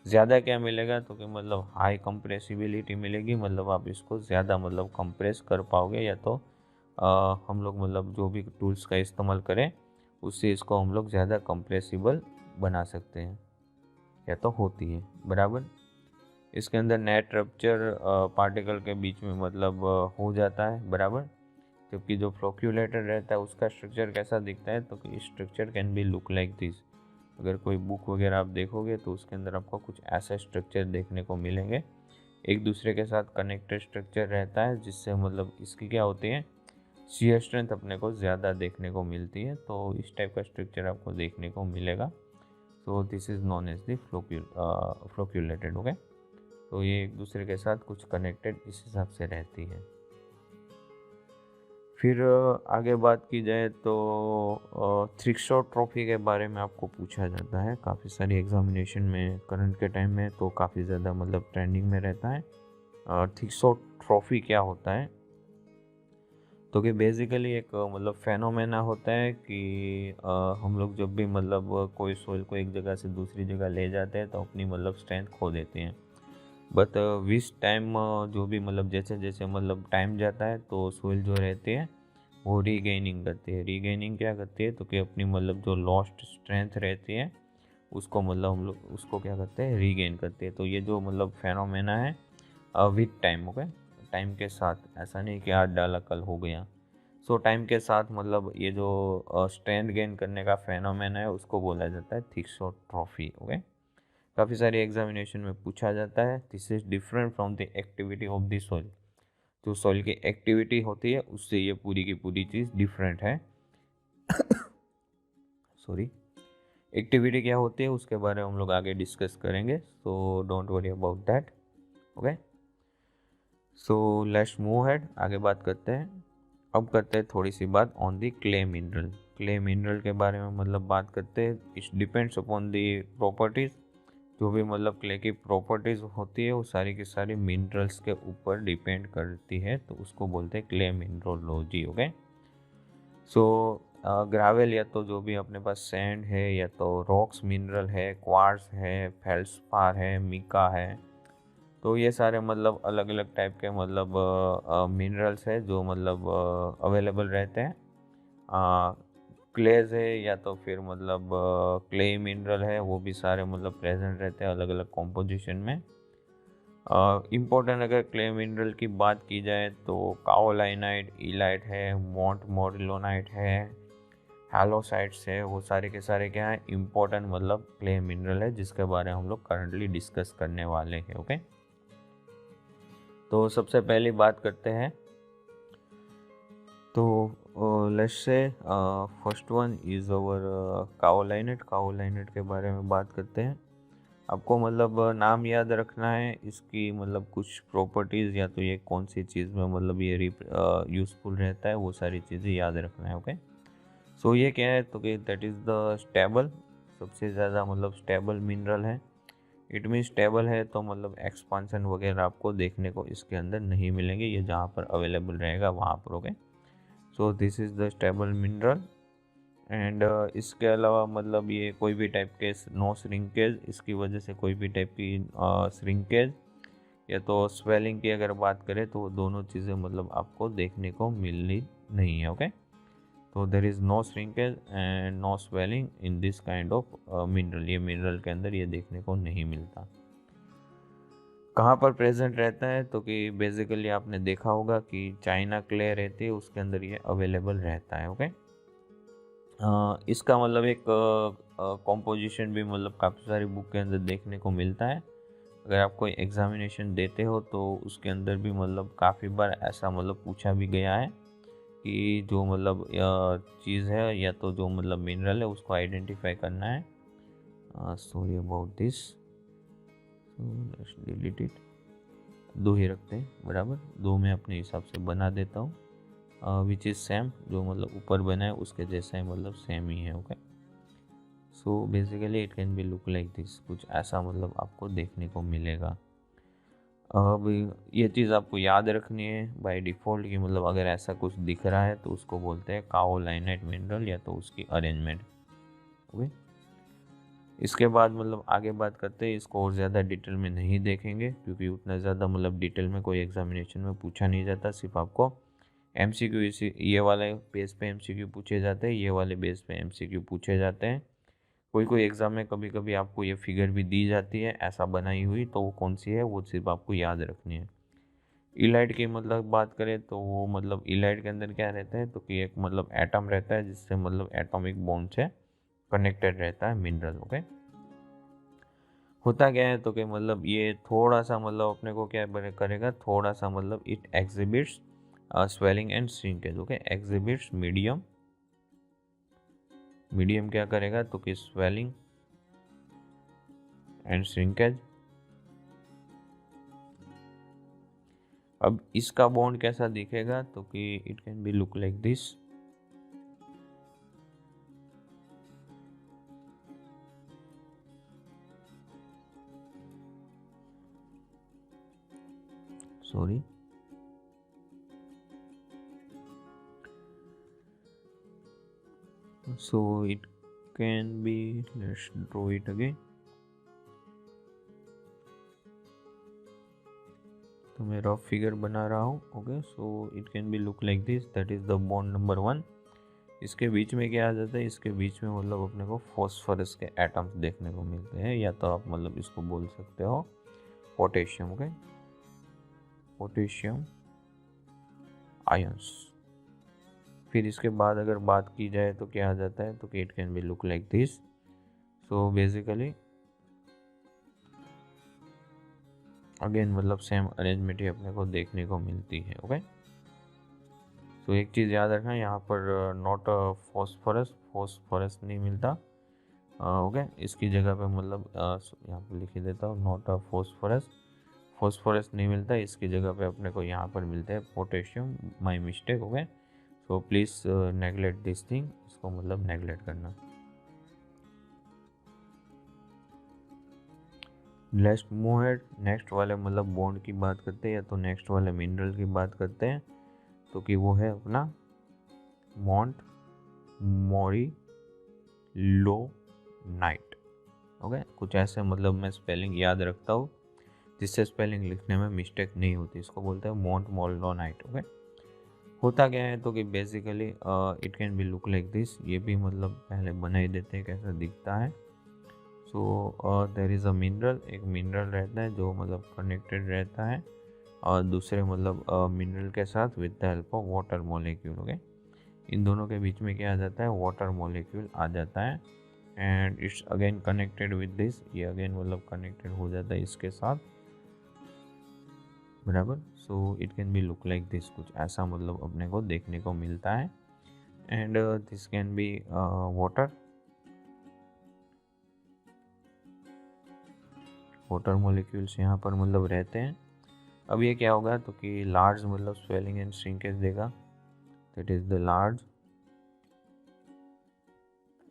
[SPEAKER 1] ज़्यादा क्या मिलेगा तो कि मतलब हाई कंप्रेसिबिलिटी मिलेगी, मतलब आप इसको ज़्यादा मतलब कंप्रेस कर पाओगे, या तो हम लोग मतलब जो भी टूल्स का इस्तेमाल करें उससे इसको हम लोग ज़्यादा कंप्रेसिबल बना सकते हैं, या तो होती है, बराबर। इसके अंदर नेट रप्चर पार्टिकल के बीच में मतलब हो जाता है, बराबर। जबकि जो फ्लोक्यूलेटर रहता है उसका स्ट्रक्चर कैसा दिखता है तो कि structure can be look like this. अगर कोई बुक वगैरह आप देखोगे तो उसके अंदर आपको कुछ ऐसे स्ट्रक्चर देखने को मिलेंगे, एक दूसरे के साथ कनेक्टेड स्ट्रक्चर रहता है जिससे मतलब इसकी क्या होती है? शियर स्ट्रेंथ अपने को ज़्यादा देखने को मिलती है। तो इस टाइप का स्ट्रक्चर आपको देखने को मिलेगा। So this is known as the flocculated. Okay, तो ये एक दूसरे के साथ कुछ कनेक्टेड इस हिसाब से रहती है। फिर आगे बात की जाए तो थ्रिक्सो ट्रॉफी के बारे में आपको पूछा जाता है काफ़ी सारी एग्जामिनेशन में करंट के टाइम में, तो काफ़ी ज़्यादा मतलब ट्रेंडिंग में रहता है। थ्रिक्सो ट्रॉफी क्या होता है? तो कि बेसिकली एक मतलब फेनोमेना होता है कि हम लोग जब भी मतलब कोई सोइल को एक जगह से दूसरी जगह ले जाते हैं तो अपनी मतलब स्ट्रेंथ खो देते हैं। बट विच टाइम जो भी मतलब जैसे जैसे मतलब टाइम जाता है तो सोइल जो रहती है वो रीगेनिंग करती है। रीगेनिंग क्या करती है, तो कि अपनी मतलब जो लॉस्ट स्ट्रेंथ रहती है उसको मतलब हम लोग उसको क्या करते हैं, रीगेन करते हैं। तो ये जो मतलब फेनोमेना है विथ टाइम, ओके, टाइम के साथ, ऐसा नहीं कि आज डाला कल हो गया। सो टाइम के साथ मतलब ये जो स्ट्रेंथ गेन करने का फेनोमेना है उसको बोला जाता है थिक्सोट्रॉफी, ओके। काफ़ी सारे एग्जामिनेशन में पूछा जाता है। This is different from the activity of the soil. जो सॉइल की एक्टिविटी होती है उससे ये पूरी की पूरी चीज़ डिफरेंट है। सॉरी, एक्टिविटी क्या होती है उसके बारे में हम लोग आगे डिस्कस करेंगे, so don't worry about that, okay. So let's move head, आगे बात करते हैं। अब करते हैं थोड़ी सी बात on the clay mineral. Clay mineral के बारे में मतलब बात करते हैं। It's depends upon the properties. जो भी मतलब क्ले की प्रॉपर्टीज़ होती है वो सारी की सारी मिनरल्स के ऊपर डिपेंड करती है, तो उसको बोलते हैं क्ले मिनरोलॉजी, ओके। सो ग्रावेल या तो जो भी अपने पास सैंड है या तो रॉक्स मिनरल है, क्वार्ट्ज है, फेल्सपार है, मिका है, तो ये सारे मतलब अलग अलग टाइप के मतलब मिनरल्स है जो मतलब अवेलेबल रहते हैं। क्लेज है या तो फिर मतलब क्ले मिनरल है, वो भी सारे मतलब प्रेजेंट रहते हैं अलग अलग कॉम्पोजिशन में। इम्पोर्टेंट अगर क्ले मिनरल की बात की जाए तो काओलाइनाइट, ईलाइट है, मोंट मोरिलोनाइट है, हैलोसाइट्स है, वो सारे के सारे क्या है, इम्पोर्टेंट मतलब क्ले मिनरल है जिसके बारे में हम लोग करंटली डिस्कस करने वाले हैं, ओके। तो सबसे पहली बात करते हैं, तो let's say first one is our kaolinite. Kaolinite के बारे में बात करते हैं। आपको मतलब नाम याद रखना है, इसकी मतलब कुछ प्रॉपर्टीज़ या तो ये कौन सी चीज़ में मतलब ये यूज़फुल रहता है, वो सारी चीज़ें याद रखना है, ओके। सो ये क्या है, तो कि दैट इज़ द स्टेबल, सबसे ज़्यादा मतलब स्टेबल मिनरल है। इट मीन स्टेबल है तो मतलब एक्सपांसन वगैरह आपको देखने को इसके अंदर नहीं मिलेंगे, ये जहाँ पर अवेलेबल रहेगा वहाँ पर, okay. So this is the stable mineral. And इसके अलावा मतलब ये कोई भी टाइप के नो श्रिंकेज, इसकी वजह से कोई भी टाइप की श्रिंकेज या तो स्वेलिंग की अगर बात करें तो दोनों चीज़ें मतलब आपको देखने को मिलनी नहीं है, ओके। तो there is no shrinkage and no swelling in this kind of mineral. ये मिनरल के अंदर ये देखने को नहीं मिलता। कहाँ पर प्रेजेंट रहता है, तो कि बेसिकली आपने देखा होगा कि चाइना क्ले रहती है उसके अंदर ये अवेलेबल रहता है, ओके। इसका मतलब एक कॉम्पोजिशन भी मतलब काफ़ी सारी बुक के अंदर देखने को मिलता है। अगर आप कोई एग्जामिनेशन देते हो तो उसके अंदर भी मतलब काफ़ी बार ऐसा मतलब पूछा भी गया है कि जो मतलब चीज़ है या तो जो मतलब मिनरल है उसको आइडेंटिफाई करना है। Sorry about this, let's delete it. दो ही रखते हैं, बराबर, दो मैं अपने हिसाब से बना देता हूँ, विच इज़ सेम, जो मतलब ऊपर बना है उसके जैसा ही मतलब सेम ही है, okay. So basically it can B look like this, कुछ ऐसा मतलब आपको देखने को मिलेगा। अब ये चीज़ आपको याद रखनी है बाय डिफ़ॉल्ट कि मतलब अगर ऐसा कुछ दिख रहा है तो उसको बोलते हैं काओलाइनेट मिनरल या तो उसकी अरेंजमेंट, ओके। इसके बाद मतलब आगे बात करते हैं, इसको और ज़्यादा डिटेल में नहीं देखेंगे क्योंकि उतना ज़्यादा मतलब डिटेल में कोई एग्जामिनेशन में पूछा नहीं जाता। सिर्फ आपको एमसीक्यू इसी ये वाले बेस पे एमसीक्यू पूछे जाते हैं, ये वाले बेस पे एमसीक्यू पूछे जाते हैं। कोई कोई एग्ज़ाम में कभी कभी आपको ये फिगर भी दी जाती है ऐसा बनाई हुई, तो वो कौन सी है वो सिर्फ आपको याद रखनी है। इलाइट की मतलब बात करें तो वो मतलब इलाइट के अंदर क्या रहता है, तो कि एक मतलब एटम रहता है जिससे मतलब एटॉमिक बॉन्ड से कनेक्टेड रहता है मिनरल, ओके। होता क्या है, तो कि मतलब ये थोड़ा सा मतलब अपने को क्या करेगा, थोड़ा सा मतलब it exhibits swelling and shrinkage, okay. Exhibits medium, medium क्या करेगा, तो कि स्वेलिंग एंड श्रिंकेज। अब इसका बॉन्ड कैसा दिखेगा, तो कि it can B look like this. Sorry, So it can be, let's draw it again. तो मैं रफ फिगर बना रहा हूँ. Okay, so it can B look like this, that is the bond number 1. इसके बीच में क्या आ जाता है, इसके बीच में मतलब अपने को फॉस्फोरस के एटम्स देखने को मिलते हैं, या तो आप मतलब इसको बोल सकते हो पोटेशियम. Okay, potassium ions. फिर इसके बाद अगर बात की जाए तो क्या आ जाता है, तो कि it can B look like this. So basically again मतलब सेम अरेंजमेंट ही अपने को देखने को मिलती है. ओके, तो एक चीज़ याद रखना, यहाँ पर नॉट फॉस्फोरस नहीं मिलता. ओके, इसकी जगह पे मतलब यहाँ पर लिख देता हूँ नॉट फॉस्फोरस नहीं मिलता, इसकी जगह पे अपने को यहाँ पर मिलता है potassium. My mistake. Okay, so please neglect this thing, इसको मतलब नेगलेक्ट करना. Let's move head. नेक्स्ट वाले मतलब बॉन्ड की बात करते हैं, या तो नेक्स्ट वाले मिनरल की बात करते हैं, तो कि वो है अपना मोंटमोरिलोनाइट. ओके, कुछ ऐसे मतलब मैं स्पेलिंग याद रखता हूँ जिससे स्पेलिंग लिखने में मिस्टेक नहीं होती. इसको बोलते हैं मोंटमोरिलोनाइट. ओके, होता क्या है, तो कि basically it can B look like this. ये भी मतलब पहले बना ही देते हैं कैसा दिखता है. So there is a mineral, एक मिनरल रहता है जो मतलब कनेक्टेड रहता है और दूसरे मतलब मिनरल के साथ with the help of water molecule. Okay, इन दोनों के बीच में क्या आ जाता है, वाटर मॉलिक्यूल आ जाता है, and it's again connected with this. ये अगेन मतलब कनेक्टेड हो जाता है इसके साथ, बराबर. So it can B look like this, कुछ ऐसा मतलब अपने को देखने को मिलता है. And this can be water molecules यहाँ पर मतलब रहते हैं. अब ये क्या होगा, तो कि लार्ज मतलब स्वेलिंग एंड श्रिंकेज देगा, that is the large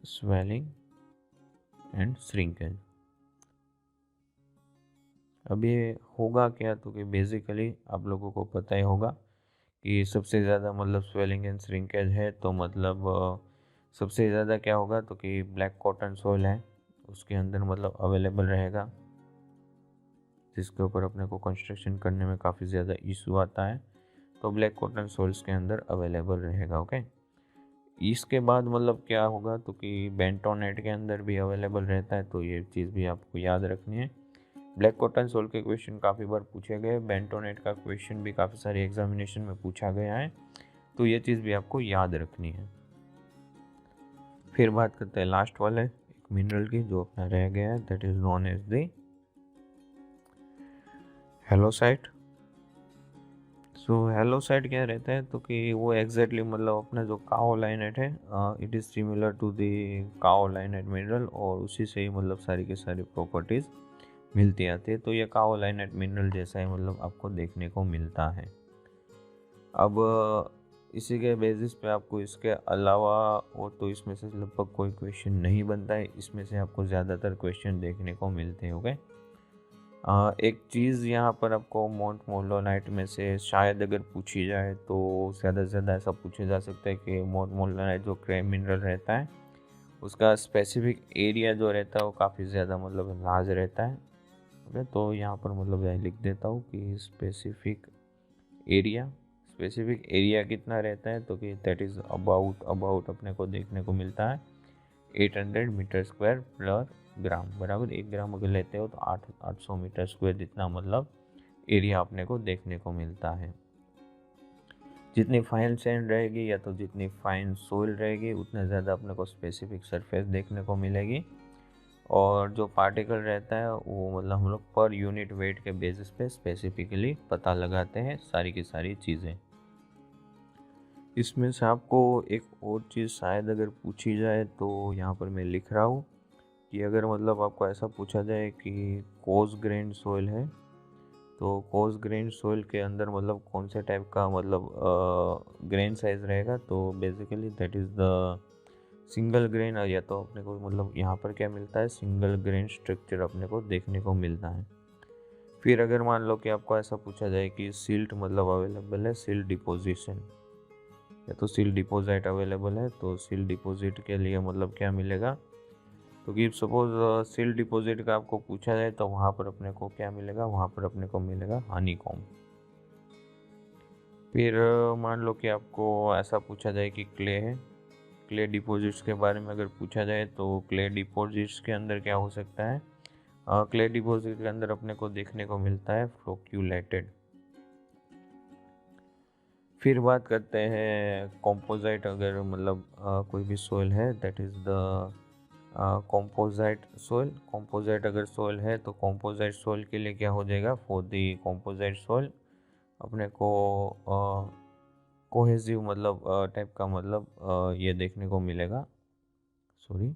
[SPEAKER 1] swelling and shrinkage. अब ये होगा क्या, तो कि बेसिकली आप लोगों को पता ही होगा कि सबसे ज़्यादा मतलब स्वेलिंग एंड श्रिंकेज है, तो मतलब सबसे ज़्यादा क्या होगा, तो कि ब्लैक कॉटन सॉइल है उसके अंदर मतलब अवेलेबल रहेगा, जिसके ऊपर अपने को कंस्ट्रक्शन करने में काफ़ी ज़्यादा इशू आता है, तो ब्लैक कॉटन सॉइल्स के अंदर अवेलेबल रहेगा. ओके, इसके बाद मतलब क्या होगा, तो कि बेंटोनेट के अंदर भी अवेलेबल रहता है, तो ये चीज़ भी आपको याद रखनी है. ब्लैक कॉटन सोल के क्वेश्चन काफ़ी बार पूछे गए, बेंटोनेट का क्वेश्चन भी काफ़ी सारे एग्जामिनेशन में पूछा गया है, तो ये चीज़ भी आपको याद रखनी है. फिर बात करते हैं लास्ट वाले एक मिनरल की जो अपना रह गया है, that is known as the halloysite. So halloysite क्या रहता है, तो कि वो एग्जैक्टली मतलब अपना जो काओलाइनेट है, it is similar to the kaolinite mineral, और उसी से ही मतलब सारी की सारी प्रॉपर्टीज़ मिलती आती है. तो ये काओलाइनेट मिनरल जैसा ही मतलब आपको देखने को मिलता है. अब इसी के बेसिस पे आपको इसके अलावा और तो इसमें से लगभग कोई क्वेश्चन नहीं बनता है, इसमें से आपको ज़्यादातर क्वेश्चन देखने को मिलते हैं. ओके, एक चीज़ यहाँ पर आपको मोंटमोरिलोनाइट में से शायद अगर पूछी जाए तो ज़्यादा से ज़्यादा ऐसा पूछा जा सकता है कि मोंटमोरिलोनाइट जो क्रे मिनरल रहता है उसका स्पेसिफिक एरिया जो रहता है वो काफ़ी ज़्यादा मतलब लार्ज रहता है. ओके, तो यहाँ पर मतलब मैं लिख देता हूँ कि स्पेसिफिक एरिया कितना रहता है, तो कि दैट इज़ अबाउट अपने को देखने को मिलता है 800 मीटर स्क्वायर पर ग्राम, बराबर. 1 ग्राम अगर लेते हो तो 800 मीटर स्क्वायर जितना मतलब एरिया अपने को देखने को मिलता है. जितनी फाइन सैंड रहेगी या तो जितनी फाइन सोइल रहेगी उतना ज़्यादा अपने को स्पेसिफिक सरफेस देखने को मिलेगी, और जो पार्टिकल रहता है वो मतलब हम लोग पर यूनिट वेट के बेसिस पे स्पेसिफिकली पता लगाते हैं सारी की सारी चीज़ें. इसमें से आपको एक और चीज़ शायद अगर पूछी जाए तो यहाँ पर मैं लिख रहा हूँ कि अगर मतलब आपको ऐसा पूछा जाए कि कोर्स ग्रेन सॉइल है, तो कोर्स ग्रेन सॉइल के अंदर मतलब कौन से टाइप का मतलब ग्रेन साइज रहेगा, तो basically that is the single grain, या तो अपने को मतलब यहाँ पर क्या मिलता है, सिंगल ग्रेन स्ट्रक्चर अपने को देखने को मिलता है. फिर अगर मान लो कि आपको ऐसा पूछा जाए कि सिल्ट मतलब अवेलेबल है, सिल्ट डिपोजिशन, या तो सील डिपॉजिट अवेलेबल है, तो सील डिपॉजिट के लिए मतलब क्या मिलेगा, तो कि सपोज सील डिपॉजिट का आपको पूछा जाए तो वहाँ पर अपने को क्या मिलेगा, वहाँ पर अपने को मिलेगा हनीकॉम्ब। फिर मान लो कि आपको ऐसा पूछा जाए कि क्ले है, क्ले डिपॉजिट्स के बारे में अगर पूछा जाए तो क्ले डिपॉजिट्स के अंदर क्या हो सकता है, क्ले डिपॉजिट के अंदर अपने को देखने को मिलता है फ्लोक्यूलेटेड। फिर बात करते हैं कॉम्पोजाइट, अगर मतलब कोई भी सोइल है, that is the composite soil. Composite अगर सोइल है तो कॉम्पोजाइट सोइल के लिए क्या हो जाएगा, फॉर दी कॉम्पोजाइट सोइल अपने को कोहेसिव मतलब टाइप का मतलब ये देखने को मिलेगा, सॉरी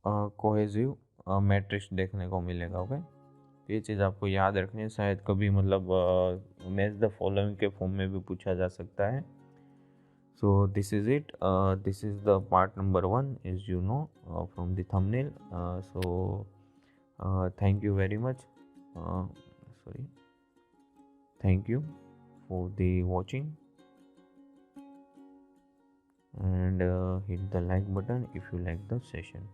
[SPEAKER 1] कोहेसिव मैट्रिक्स देखने को मिलेगा। ओके, ये चीज़ आपको याद रखनी है, शायद कभी मतलब मैच द फॉलोइंग के फॉर्म में भी पूछा जा सकता है। So this is it. This is the part number 1, as you know from the thumbnail. Thank you very much. Sorry. Thank you for the watching, and hit the like button if you like the session.